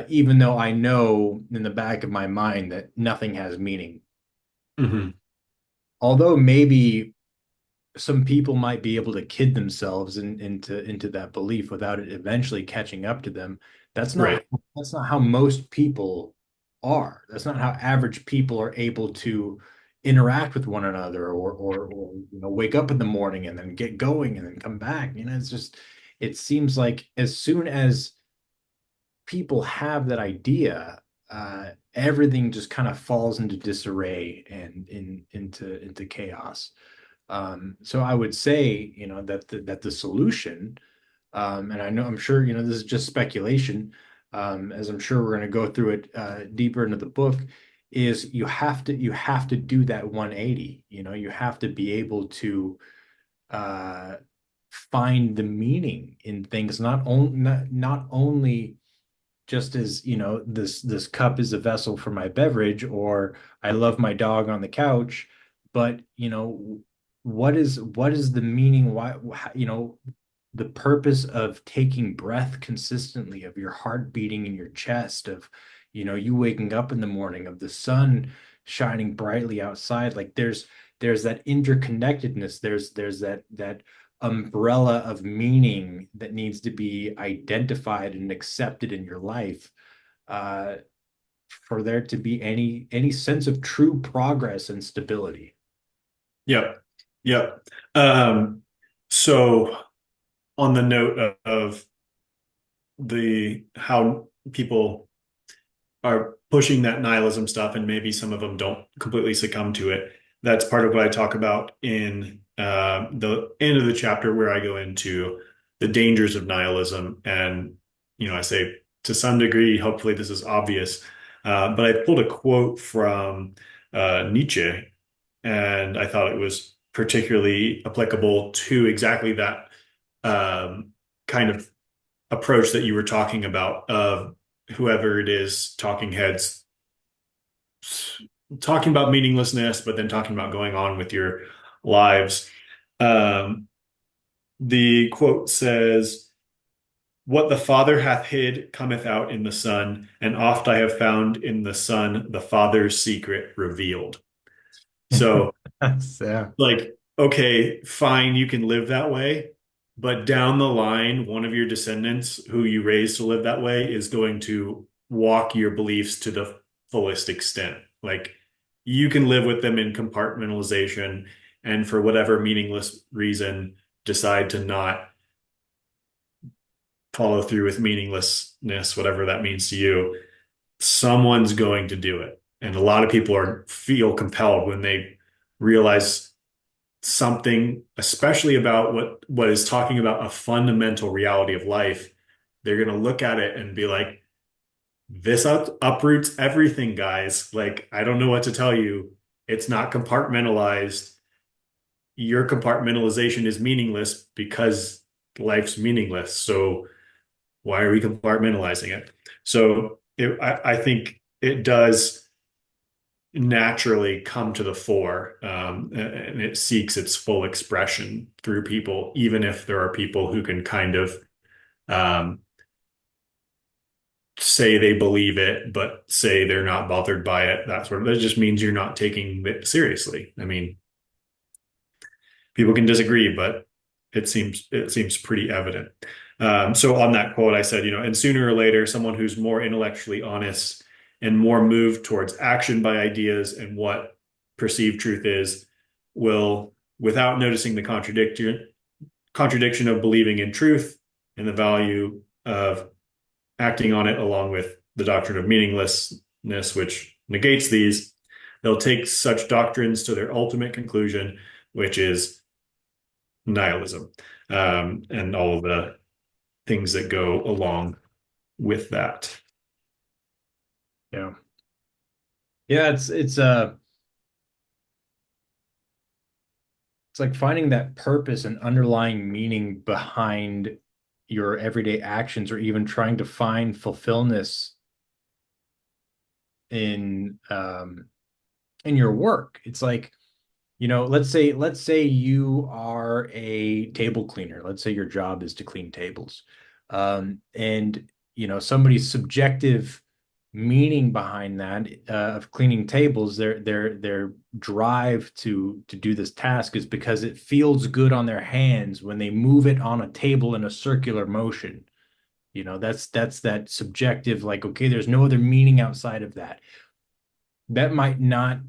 even though I know in the back of my mind that nothing has meaning. Hmm. Although maybe some people might be able to kid themselves into that belief without it eventually catching up to them. That's not Right. that's not how most people are. That's not how average people are able to interact with one another, or wake up in the morning and then get going and then come back. It's just, it seems like as soon as people have that idea, everything just kind of falls into disarray and into chaos. So I would say, that the solution, and I'm sure, this is just speculation, as I'm sure we're going to go through it deeper into the book, is you have to do that 180. You have to be able to uh, find the meaning in things, not only just as, this cup is a vessel for my beverage, or I love my dog on the couch, but what is the meaning, why, the purpose of taking breath consistently, of your heart beating in your chest, of you waking up in the morning, of the sun shining brightly outside. Like there's that interconnectedness, there's that umbrella of meaning that needs to be identified and accepted in your life, uh, for there to be any sense of true progress and stability. Yep. Yep. So on the note of the how people are pushing that nihilism stuff, and maybe some of them don't completely succumb to it. That's part of what I talk about in the end of the chapter, where I go into the dangers of nihilism. And, I say to some degree, hopefully this is obvious, but I pulled a quote from Nietzsche, and I thought it was particularly applicable to exactly that kind of approach that you were talking about, of whoever it is, talking heads, talking about meaninglessness, but then talking about going on with your lives. Um, the quote says, "What the Father hath hid cometh out in the Son, and oft I have found in the Son the Father's secret revealed." So, Yeah. like, okay, fine, you can live that way, but down the line, one of your descendants who you raised to live that way is going to walk your beliefs to the fullest extent. Like, you can live with them in compartmentalization, and for whatever meaningless reason, decide to not follow through with meaninglessness, whatever that means to you. Someone's going to do it. And a lot of people feel compelled when they realize something, especially about what is talking about a fundamental reality of life. They're going to look at it and be like, this uproots everything, guys. Like, I don't know what to tell you. It's not compartmentalized. Your compartmentalization is meaningless because life's meaningless. So why are we compartmentalizing it? So I think it does naturally come to the fore, and it seeks its full expression through people, even if there are people who can kind of um, say they believe it, but say they're not bothered by it. That just means you're not taking it seriously. I mean, people can disagree, but it seems pretty evident. So on that quote, I said, and sooner or later, someone who's more intellectually honest and more moved towards action by ideas and what perceived truth is, will, without noticing the contradiction of believing in truth and the value of acting on it, along with the doctrine of meaninglessness, which negates these, they'll take such doctrines to their ultimate conclusion, which is nihilism, and all of the things that go along with that. Yeah. Yeah, it's like finding that purpose and underlying meaning behind your everyday actions, or even trying to find fulfillment in in your work. It's like, let's say you are a table cleaner. Let's say your job is to clean tables. And somebody's subjective meaning behind that, of cleaning tables, their drive to do this task is because it feels good on their hands when they move it on a table in a circular motion. That's that subjective, like, okay, there's no other meaning outside of that. That might not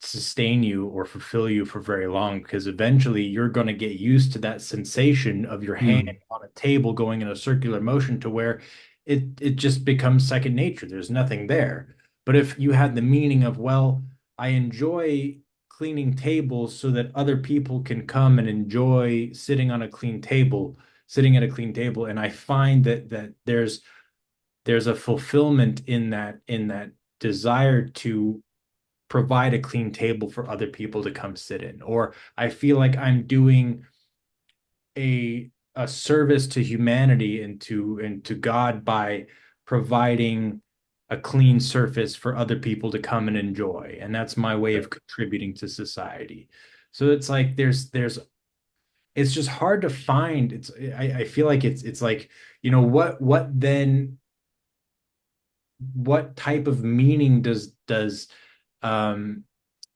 sustain you or fulfill you for very long, because eventually you're going to get used to that sensation of your hand Hmm. on a table going in a circular motion, to where it just becomes second nature. There's nothing there. But if you had the meaning of, well, I enjoy cleaning tables so that other people can come and enjoy sitting at a clean table, and I find that there's a fulfillment in that desire to provide a clean table for other people to come sit in, or I feel like I'm doing a service to humanity and to God by providing a clean surface for other people to come and enjoy, and that's my way of contributing to society. So it's like there's it's just hard to find. I feel like it's like, what type of meaning um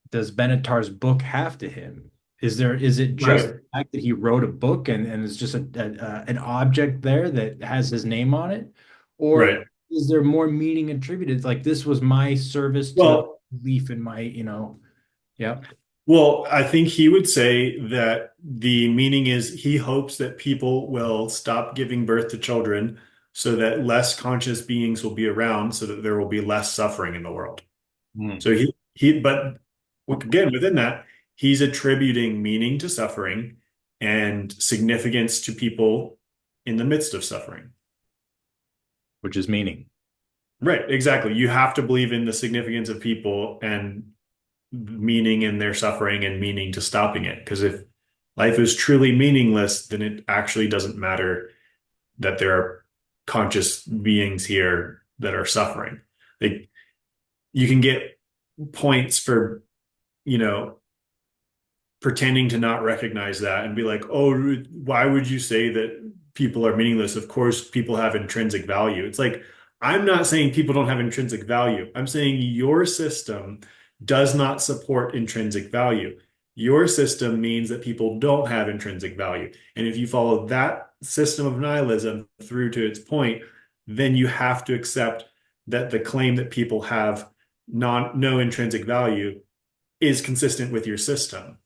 does Benatar's book have to him? Is it just the Right. fact that he wrote a book, and it's just an object there that has his name on it? Or Right. is there more meaning attributed? Like, this was my service to Well, belief in my, yeah. Well, I think he would say that the meaning is he hopes that people will stop giving birth to children so that less conscious beings will be around so that there will be less suffering in the world. Hmm. So but again, within that, he's attributing meaning to suffering and significance to people in the midst of suffering. Which is meaning. Right, exactly. You have to believe in the significance of people and meaning in their suffering and meaning to stopping it. Because if life is truly meaningless, then it actually doesn't matter that there are conscious beings here that are suffering. Like you can get points for, you know, pretending to not recognize that and be like, oh, why would you say that people are meaningless? Of course, people have intrinsic value. It's like, I'm not saying people don't have intrinsic value. I'm saying your system does not support intrinsic value. Your system means that people don't have intrinsic value. And if you follow that system of nihilism through to its point, then you have to accept that the claim that people have no intrinsic value is consistent with your system.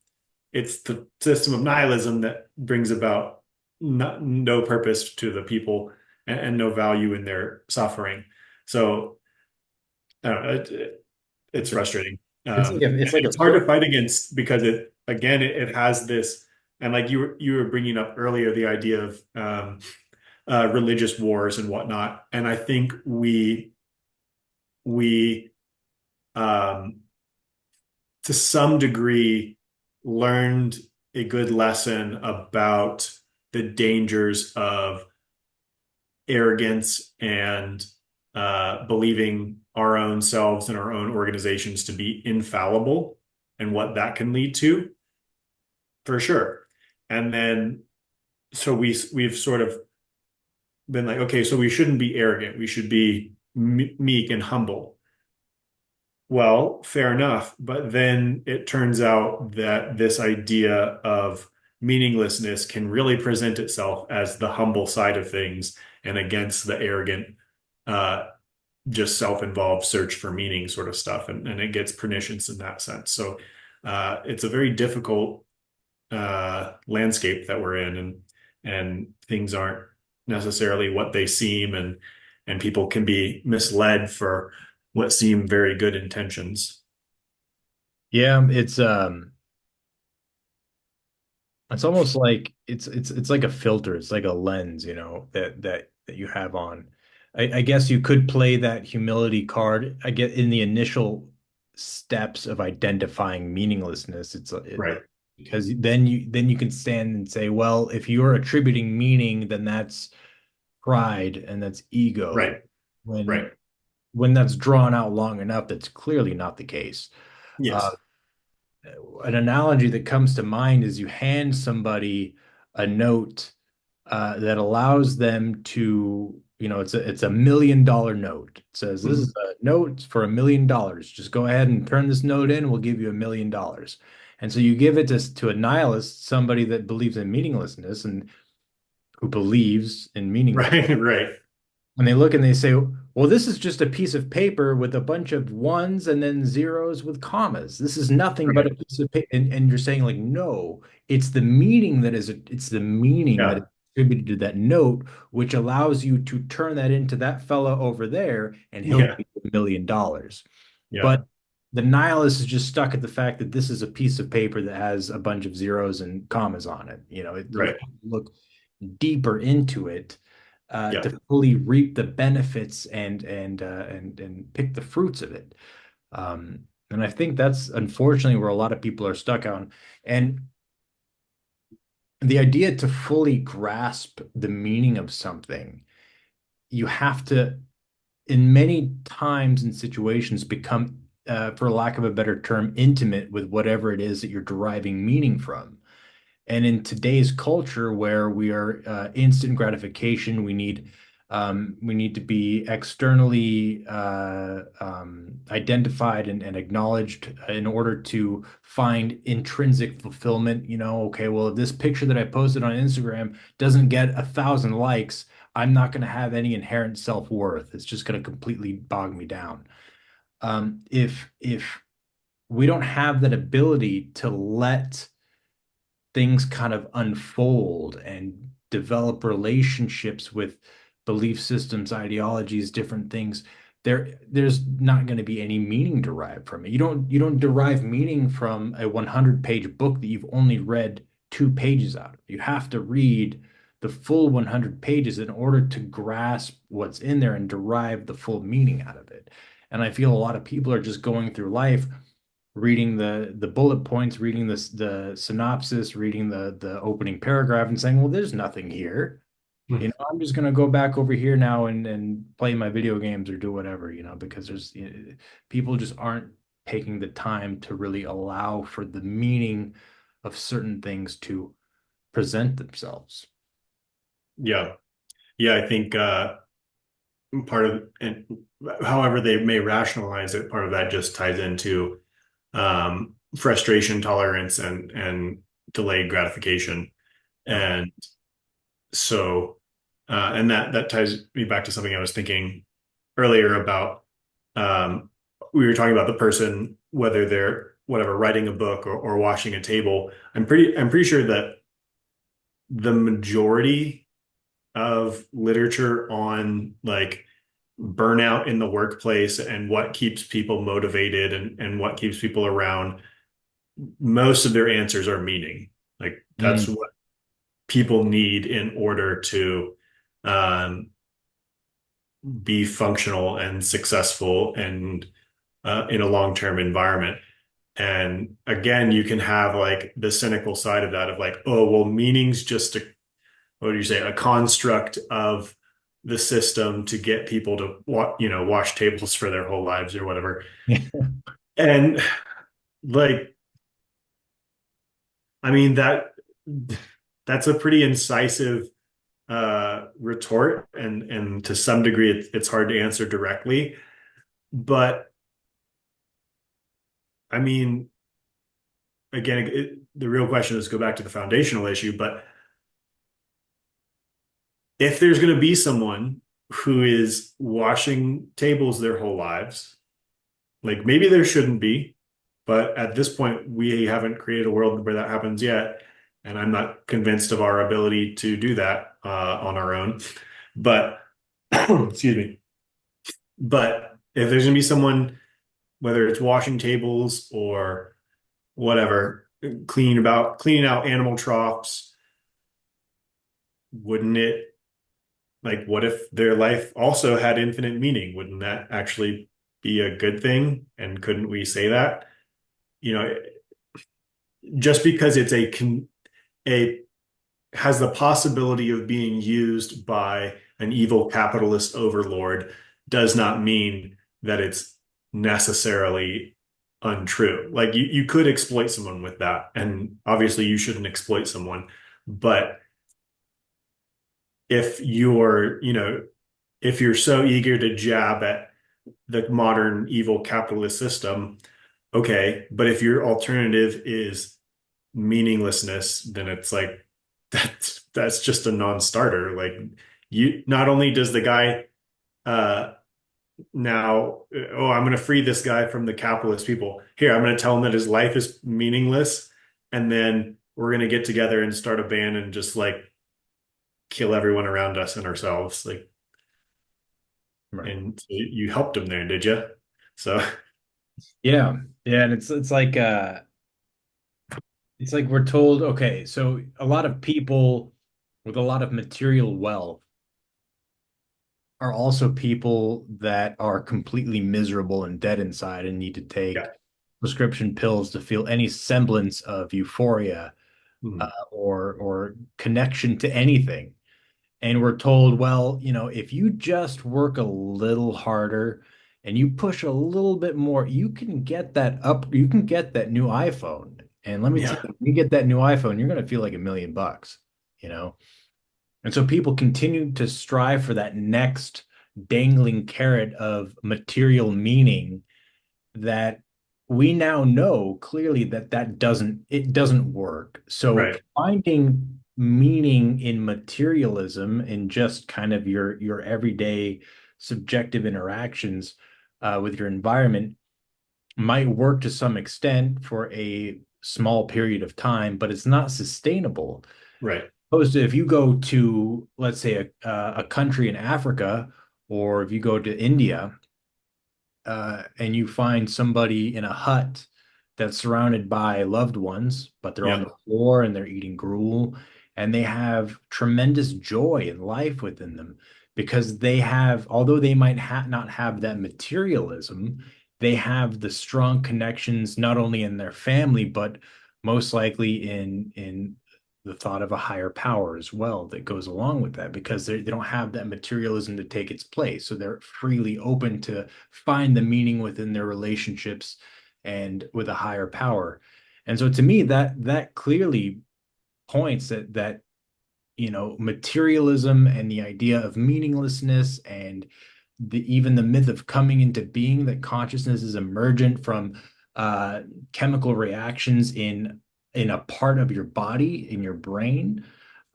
It's the system of nihilism that brings about no purpose to the people and no value in their suffering. So I don't know, it's frustrating. It's like a It's hard to fight against because it has this, and like you were bringing up earlier, the idea of religious wars and whatnot. And I think we um, to some degree learned a good lesson about the dangers of arrogance and believing our own selves and our own organizations to be infallible and what that can lead to, for sure. And then so we've sort of been like, okay, so we shouldn't be arrogant. We should be meek and humble. Well, fair enough. But then it turns out that this idea of meaninglessness can really present itself as the humble side of things and against the arrogant, uh, just self-involved search for meaning sort of stuff. And it gets pernicious in that sense. So it's a very difficult landscape that we're in, and things aren't necessarily what they seem, and people can be misled for what seem very good intentions. Yeah, it's It's almost like it's like a filter. It's like a lens, that you have on. I guess you could play that humility card. I get in the initial steps of identifying meaninglessness. Right. Because then you can stand and say, well, if you're attributing meaning, then that's pride and that's ego. Right. When Right. when that's drawn out long enough, that's clearly not the case. Uh, Yes. an analogy that comes to mind is you hand somebody a note that allows them to, it's $1 million note. It says this is Mhm. a note for $1 million. Just go ahead and turn this note in. We'll give you $1 million. And so you give it to a nihilist, somebody that believes in meaninglessness and who believes in meaningless. Right. Right. And they look and they say, well, this is just a piece of paper with a bunch of ones and then zeros with commas. This is nothing but a Right. piece of paper. And you're saying, like, no, it's the meaning that is Yeah. attributed to that note, which allows you to turn that into that fella over there and he'll Yeah. give you $1 million. Yeah. But the nihilist is just stuck at the fact that this is a piece of paper that has a bunch of zeros and commas on it. You have Right. to look deeper into it Yeah. to fully reap the benefits and pick the fruits of it. And I think that's unfortunately where a lot of people are stuck on. And the idea to fully grasp the meaning of something, you have to, in many times and situations, become, for lack of a better term, intimate with whatever it is that you're deriving meaning from. And in today's culture where we are instant gratification, we need to be externally identified and acknowledged in order to find intrinsic fulfillment. Okay, well, if this picture that I posted on Instagram doesn't get 1,000 likes, I'm not going to have any inherent self-worth. It's just going to completely bog me down. If we don't have that ability to let things kind of unfold and develop relationships with belief systems, ideologies, different things, there's not going to be any meaning derived from it. You don't derive meaning from a 100-page book that you've only read 2 pages out of. You have to read the full 100 pages in order to grasp what's in there and derive the full meaning out of it. And I feel a lot of people are just going through life reading the bullet points, reading the synopsis, reading the opening paragraph, and saying, "Well, there's nothing here. I'm just gonna go back over here now and play my video games or do whatever, because people just aren't taking the time to really allow for the meaning of certain things to present themselves." Yeah. Yeah. I think part of and however they may rationalize it, part of that just ties into frustration tolerance and delayed gratification. Yeah. And so and that ties me back to something I was thinking earlier about we were talking about the person, whether they're whatever, writing a book or washing a table. I'm pretty sure that the majority of literature on like burnout in the workplace and what keeps people motivated and what keeps people around, most of their answers are meaning. Like that's Mm, what people need in order to um, be functional and successful and in a long-term environment. And again, you can have like the cynical side of that of like, oh, well, meaning's just what do you say, a construct of the system to get people to wash tables for their whole lives or whatever. And like, I mean that's a pretty incisive retort, and to some degree it's hard to answer directly. But I mean, again, the real question is go back to the foundational issue. But if there's going to be someone who is washing tables their whole lives, like maybe there shouldn't be, but at this point, we haven't created a world where that happens yet. And I'm not convinced of our ability to do that on our own. But excuse me. But if there's going to be someone, whether it's washing tables or whatever, cleaning out animal troughs, wouldn't it, like, what if their life also had infinite meaning? Wouldn't that actually be a good thing? And couldn't we say that? You know, just because it's a has the possibility of being used by an evil capitalist overlord does not mean that it's necessarily untrue. Like you could exploit someone with that, and obviously you shouldn't exploit someone. But if you're, if you're so eager to jab at the modern evil capitalist system, okay. But if your alternative is meaninglessness, then it's like that's just a non-starter. Like you, not only does the guy uh now, oh, I'm going to free this guy from the capitalist people. Here, I'm going to tell him that his life is meaningless, and then we're going to get together and start a band and just like kill everyone around us and ourselves. Like, Right. and so you helped him there, did you? So, Yeah. Yeah, and it's like we're told, okay, so a lot of people with a lot of material wealth are also people that are completely miserable and dead inside and need to take yeah. prescription pills to feel any semblance of euphoria, Mhm. or connection to anything. And we're told, well, if you just work a little harder and you push a little bit more, you can get that new iPhone. And let me tell Yeah. you, when you get that new iPhone, you're going to feel like $1 million, you know? And so people continue to strive for that next dangling carrot of material meaning that we now know clearly that doesn't work. So Right. finding meaning in materialism in just kind of your everyday subjective interactions with your environment might work to some extent for a small period of time, but it's not sustainable. Right. Opposed to if you go to, let's say, a country in Africa, or if you go to India, and you find somebody in a hut that's surrounded by loved ones, but they're on Yeah. the floor and they're eating gruel, and they have tremendous joy and life within them because they have, although they might not have that materialism, they have the strong connections not only in their family, but most likely in the thought of a higher power as well that goes along with that because they don't have that materialism to take its place. So they're freely open to find the meaning within their relationships and with a higher power. And so to me, that clearly points that materialism and the idea of meaninglessness and even the myth of coming into being, that consciousness is emergent from chemical reactions in a part of your body, in your brain,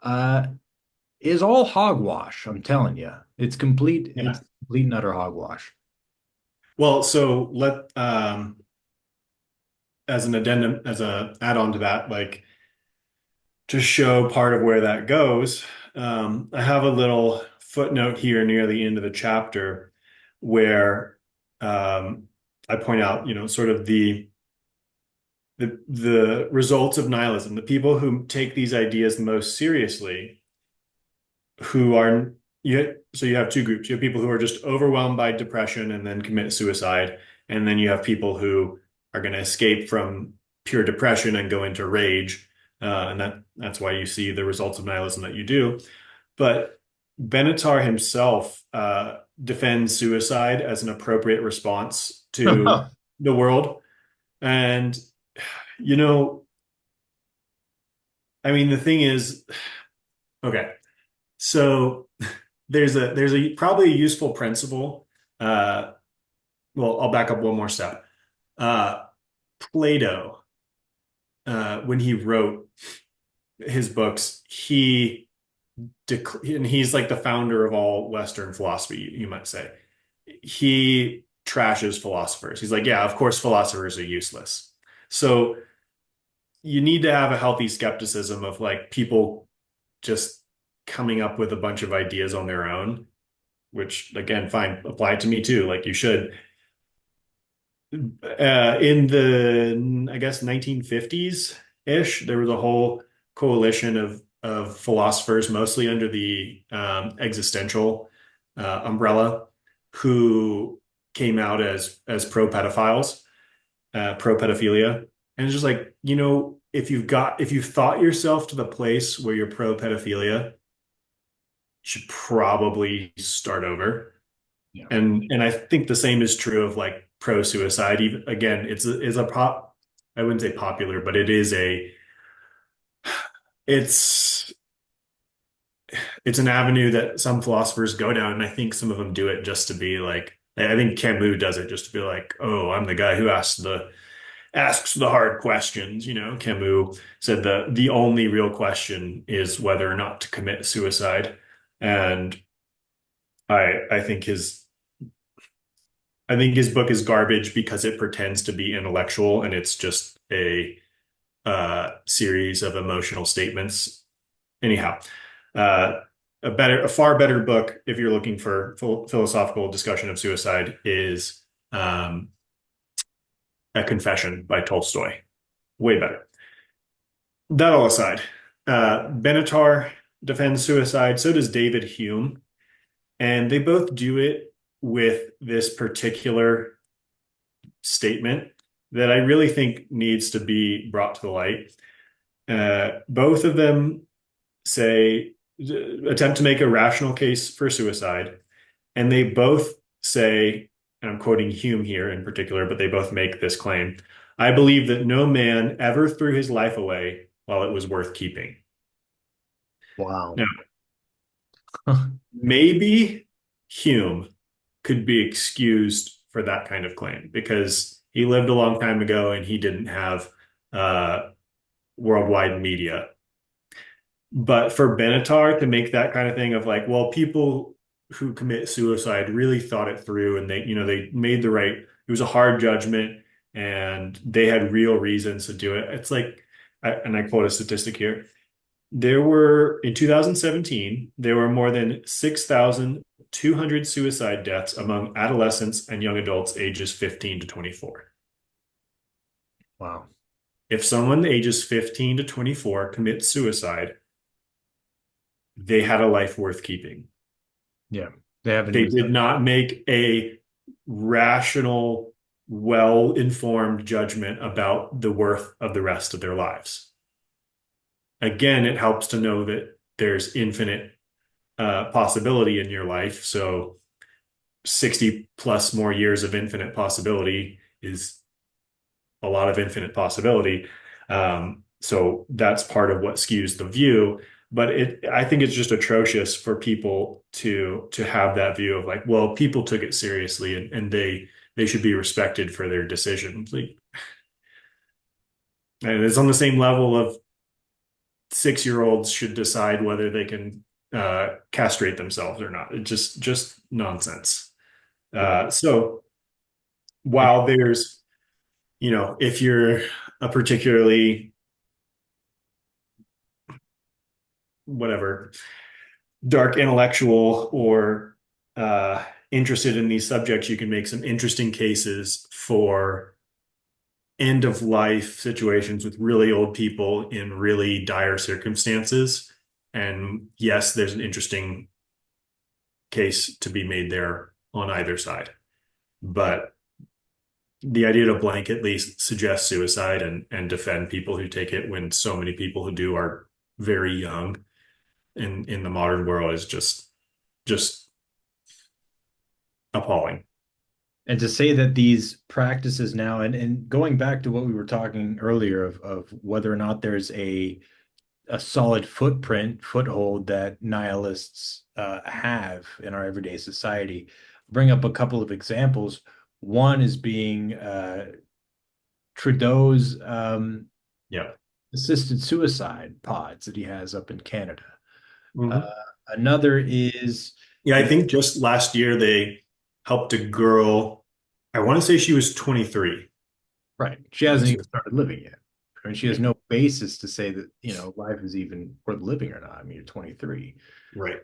uh, is all hogwash. I'm telling you, it's Yeah. complete and utter hogwash. Well, so as an addendum, as a add-on to that, like to show part of where that goes, I have a little footnote here near the end of the chapter where I point out, sort of the results of nihilism, the people who take these ideas most seriously, who are so you have two groups. You have people who are just overwhelmed by depression and then commit suicide, and then you have people who are going to escape from pure depression and go into rage, and that's why you see the results of nihilism that you do. But Benatar himself defends suicide as an appropriate response to the world, and you know, I mean, the thing is, okay, so there's a probably a useful principle. Uh, well, I'll back up one more step. Uh, Plato, when he wrote his books, and he's like the founder of all Western philosophy, you might say. He trashes philosophers. He's like, yeah, of course, philosophers are useless. So you need to have a healthy skepticism of like people just coming up with a bunch of ideas on their own, which again, fine, apply to me too. Like you should. In the, I guess, 1950s, ish. There was a whole coalition of philosophers, mostly under the existential umbrella, who came out as pro pedophiles, pro pedophilia, and it's just like, if you've thought yourself to the place where you're pro pedophilia, you should probably start over. Yeah. And I think the same is true of like pro suicide. Even again, it's a pop. I wouldn't say popular, but it's it's an avenue that some philosophers go down, and I think some of them do it just to be like. I think Camus does it just to be like, oh, I'm the guy who asks the hard questions. Camus said the only real question is whether or not to commit suicide, and I think his book is garbage because it pretends to be intellectual and it's just a series of emotional statements. Anyhow, uh, a far better book if you're looking for philosophical discussion of suicide is um, A Confession by Tolstoy. Way better. That all aside, Benatar defends suicide. So does David Hume, and they both do it with this particular statement that I really think needs to be brought to the light. Both of them say, attempt to make a rational case for suicide, and they both say, and I'm quoting Hume here in particular, but they both make this claim: I believe that no man ever threw his life away while it was worth keeping. Wow. Now, maybe Hume could be excused for that kind of claim because he lived a long time ago and he didn't have uh, worldwide media. But for Benatar to make that kind of thing of like, well, people who commit suicide really thought it through and they made it was a hard judgment and they had real reasons to do it. It's like, and I quote a statistic here. In 2017, there were more than 6,200 suicide deaths among adolescents and young adults ages 15 to 24. Wow. If someone ages 15 to 24 commits suicide, they had a life worth keeping. Yeah. They haven't They used did up. not make a rational, well-informed judgment about the worth of the rest of their lives. Again, it helps to know that there's infinite possibility in your life. So 60 plus more years of infinite possibility is a lot of infinite possibility. So that's part of what skews the view. But I think it's just atrocious for people to have that view of like, well, people took it seriously and they should be respected for their decisions. Like, and it's on the same level of 6-year-olds should decide whether they can castrate themselves or not. It's just nonsense. Yeah. So And while there's, if you're a particularly whatever dark intellectual or interested in these subjects, you can make some interesting cases for end of life situations with really old people in really dire circumstances. And yes, there's an interesting case to be made there on either side. yeah. But the idea to blanketly suggest suicide and defend people who take it when so many people who do are very young in the modern world is just appalling. And to say that these practices now, and going back to what we were talking earlier of whether or not there's a solid foothold that nihilists have in our everyday society, bring up a couple of examples. One is being Trudeau's Yeah. assisted suicide pods that he has up in Canada. Uh, Mhm. Another is Yeah, I the think just last year they helped a girl. I want to say she was 23. right. She hasn't even started living yet. I mean, she has Yeah, no basis to say that, life is even worth living or not. I mean, you're 23. right.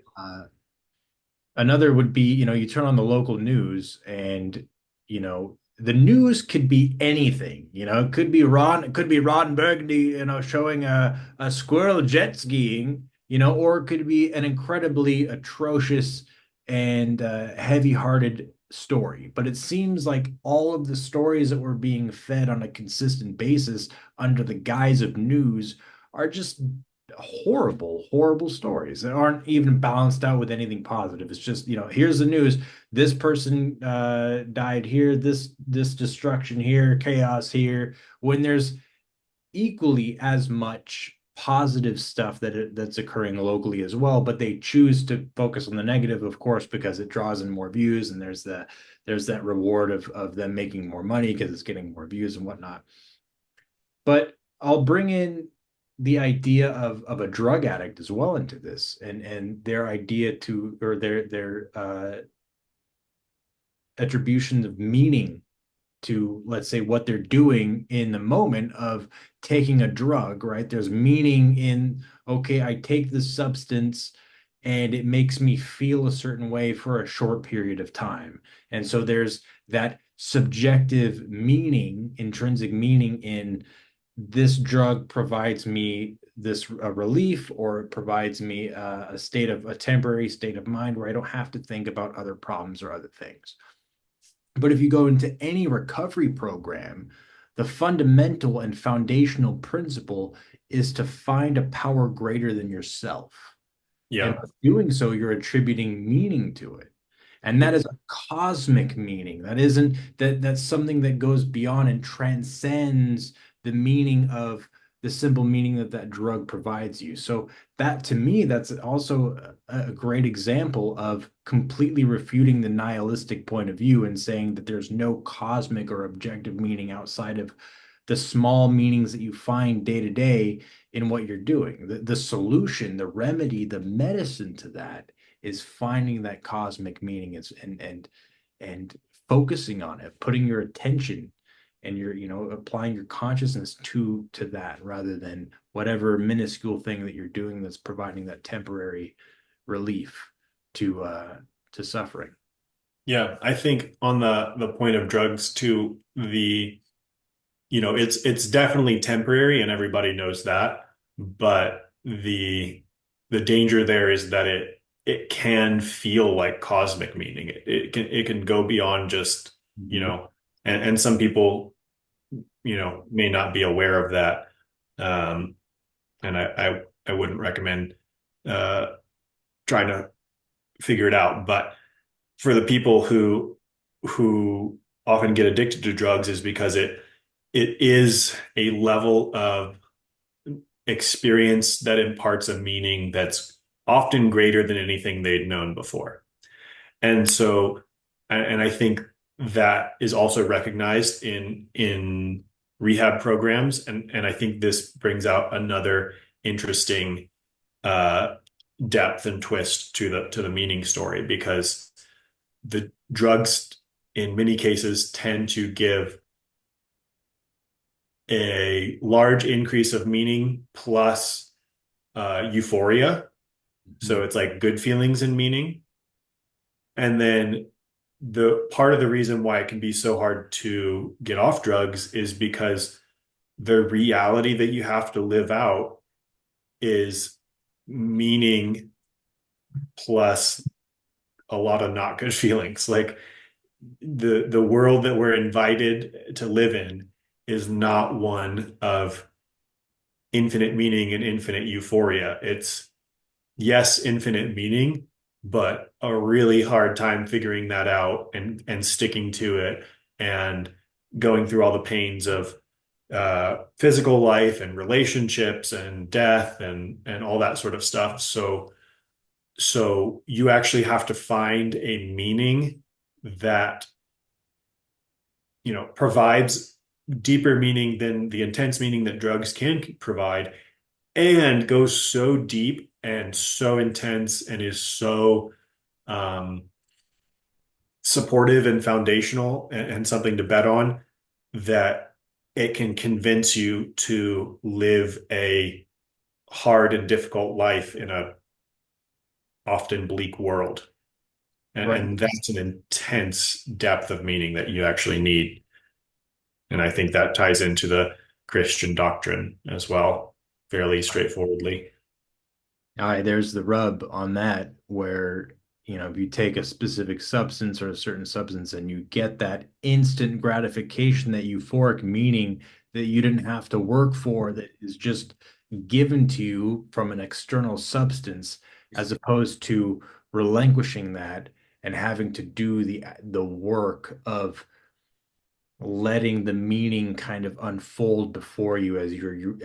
Another would be, you turn on the local news and, you know, the news could be anything, it could be Ron Burgundy, showing a squirrel jet skiing, or it could be an incredibly atrocious and heavy-hearted story. But it seems like all of the stories that we're being fed on a consistent basis under the guise of news are just horrible, horrible stories that aren't even balanced out with anything positive. It's just, here's the news. This person died here, this destruction here, chaos here, when there's equally as much positive stuff that's occurring locally as well, but they choose to focus on the negative, of course, because it draws in more views, and there's that reward of them making more money because it's getting more views and whatnot. But I'll bring in the idea of a drug addict as well into this, and their idea to, or their attribution of meaning to, let's say, what they're doing in the moment of taking a drug, right? There's meaning in, okay, I take this substance and it makes me feel a certain way for a short period of time. And so there's that subjective meaning, intrinsic meaning in this drug provides me this relief, or it provides me a temporary state of mind where I don't have to think about other problems or other things. But if you go into any recovery program, the fundamental and foundational principle is to find a power greater than yourself. And Yeah. by doing so, you're attributing meaning to it. And that is a cosmic meaning. That isn't that's something that goes beyond and transcends the meaning of the simple meaning that that drug provides you. So that, to me, that's also a great example of completely refuting the nihilistic point of view and saying that there's no cosmic or objective meaning outside of the small meanings that you find day to day in what you're doing. The solution, the remedy, the medicine to that is finding that cosmic meaning, and focusing on it, putting your attention and your, applying your consciousness to that, rather than whatever minuscule thing that you're doing that's providing that temporary relief to suffering. Yeah, I think on the point of drugs too, it's definitely temporary and everybody knows that, but the danger there is that it can feel like cosmic meaning. It can go beyond just, you Mhm. know, and some people, may not be aware of that. Um, and I wouldn't recommend uh trying to figure it out. But for the people who often get addicted to drugs is because it is a level of experience that imparts a meaning that's often greater than anything they'd known before. And so, and I think that is also recognized in rehab programs. And I think this brings out another interesting uh, depth and twist to the meaning story, because the drugs in many cases tend to give a large increase of meaning plus euphoria. So Mhm. it's like good feelings and meaning. And then the part of the reason why it can be so hard to get off drugs is because the reality that you have to live out is meaning plus a lot of not good feelings. Like the world that we're invited to live in is not one of infinite meaning and infinite euphoria. It's, yes, infinite meaning, but a really hard time figuring that out and sticking to it and going through all the pains of physical life and relationships and death and all that sort of stuff. So you actually have to find a meaning that, provides deeper meaning than the intense meaning that drugs can provide, and goes so deep and so intense and is so um, supportive and foundational, and something to bet on, that it can convince you to live a hard and difficult life in a often bleak world. And, Right. and that's an intense depth of meaning that you actually need. And I think that ties into the Christian doctrine as well, fairly straightforwardly. All right, there's the rub on that where, if you take a specific substance or a certain substance and you get that instant gratification, that euphoric meaning that you didn't have to work for, that is just given to you from an external substance, as opposed to relinquishing that and having to do the work of letting the meaning kind of unfold before you as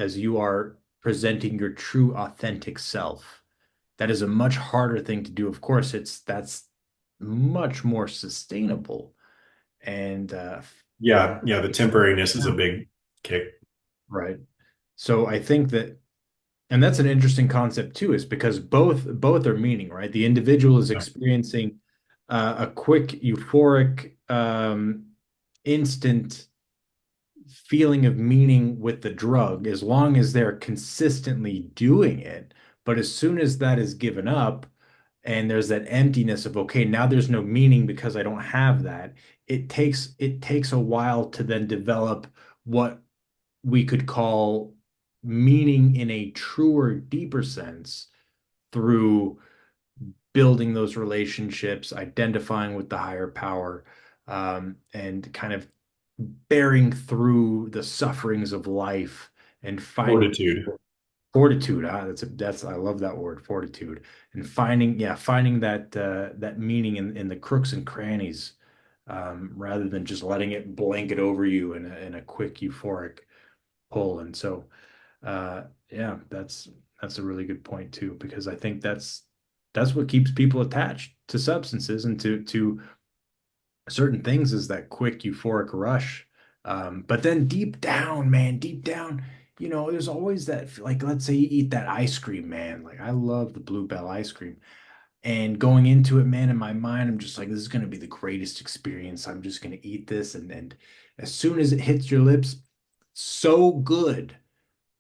as you are presenting your true authentic self. That is a much harder thing to do. Of course, that's much more sustainable and Yeah, yeah, the temporariness is a big kick. right. So I think that, and that's an interesting concept too, is because both are meaning, right? The individual is experiencing a quick euphoric instant feeling of meaning with the drug as long as they're consistently doing it. But as soon as that is given up and there's that emptiness of, okay, now there's no meaning because I don't have that, it takes a while to then develop what we could call meaning in a truer, deeper sense through building those relationships, identifying with the higher power, and kind of bearing through the sufferings of life and finding Fortitude. fortitude. That's I love that word, fortitude, and finding that meaning in the crooks and crannies, rather than just letting it blanket over you in a quick euphoric pull. And so, yeah, that's a really good point too, because I think that's what keeps people attached to substances and to certain things, is that quick euphoric rush. But then deep down, man, deep down, there's always that, like, let's say you eat that ice cream, man. Like, I love the Bluebell ice cream. And going into it, man, in my mind, I'm just like, this is going to be the greatest experience. I'm just going to eat this. And as soon as it hits your lips, so good.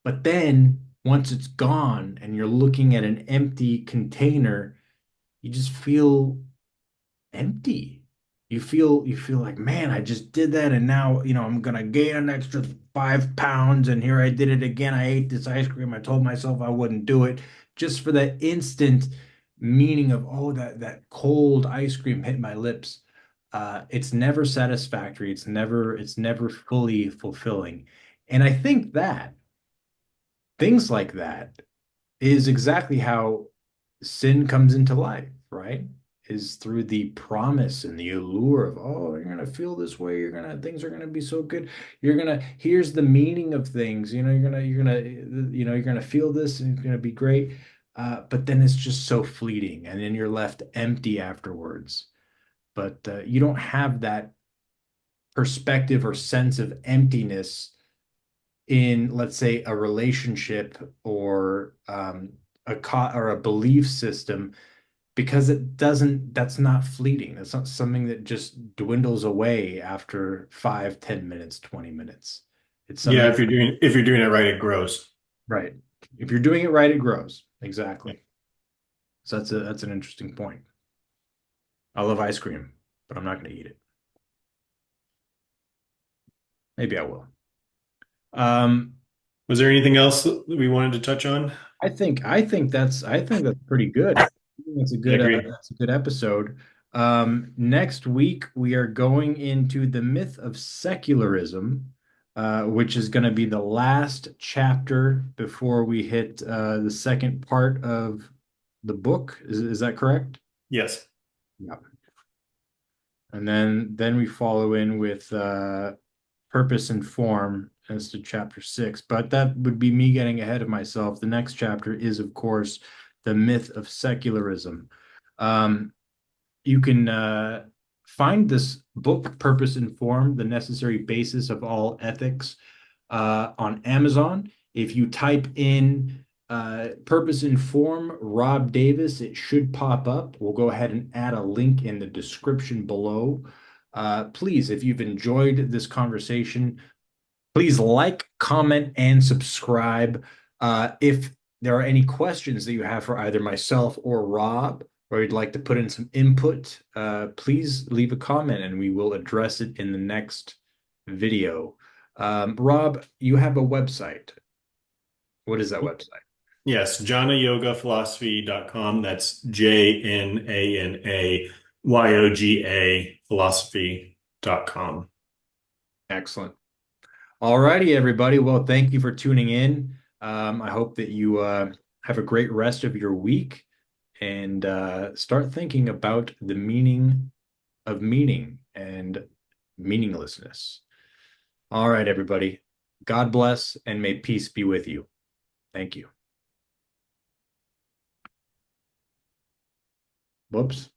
But then once it's gone and you're looking at an empty container, you just feel empty. You feel like, man, I just did that, and now, I'm gonna gain an extra 5 pounds, and here I did it again. I ate this ice cream. I told myself I wouldn't do it, just for that instant meaning of, oh, that cold ice cream hit my lips. It's never satisfactory. It's never fully fulfilling. And I think that things like that is exactly how sin comes into life, right? Is through the promise and the allure of, oh, you're gonna feel this way, things are gonna be so good. Here's the meaning of things, you're gonna feel this and it's gonna be great. But then it's just so fleeting, and then you're left empty afterwards. But you don't have that perspective or sense of emptiness in, let's say, a relationship or a belief system, because that's not fleeting. That's not something that just dwindles away after 5, 10 minutes, 20 minutes. It's Yeah, something, if you're doing it right, it grows. right? If you're doing it right, it grows. Exactly. So that's an interesting point. I love ice cream, but I'm not going to eat it. Maybe I will. Um, Was there anything else that we wanted to touch on? I think that's pretty good. I think I agree. that's a good episode. Next week we are going into the myth of secularism, which is going to be the last chapter before we hit the second part of the book. Is that correct? Yes. Yeah. And then we follow in with purpose and form as to chapter 6. But that would be me getting ahead of myself. The next chapter is, of course, the myth of secularism. Um, you can find this book, Purpose and Form, the necessary basis of all ethics, on Amazon. If you type in Purpose and Form, Rob Davis, it should pop up. We'll go ahead and add a link in the description below. Please, if you've enjoyed this conversation, please like, comment, and subscribe. If there are any questions that you have for either myself or Rob, or you'd like to put in some input, please leave a comment and we will address it in the next video. Rob, you have a website. What is that website? Yes, jnanayogaphilosophy.com. That's JNANAYOGA philosophy.com. Excellent. All righty, everybody. Well, thank you for tuning in. I hope that you have a great rest of your week and start thinking about the meaning of meaning and meaninglessness. All right, everybody. God bless and may peace be with you. Thank you. Whoops.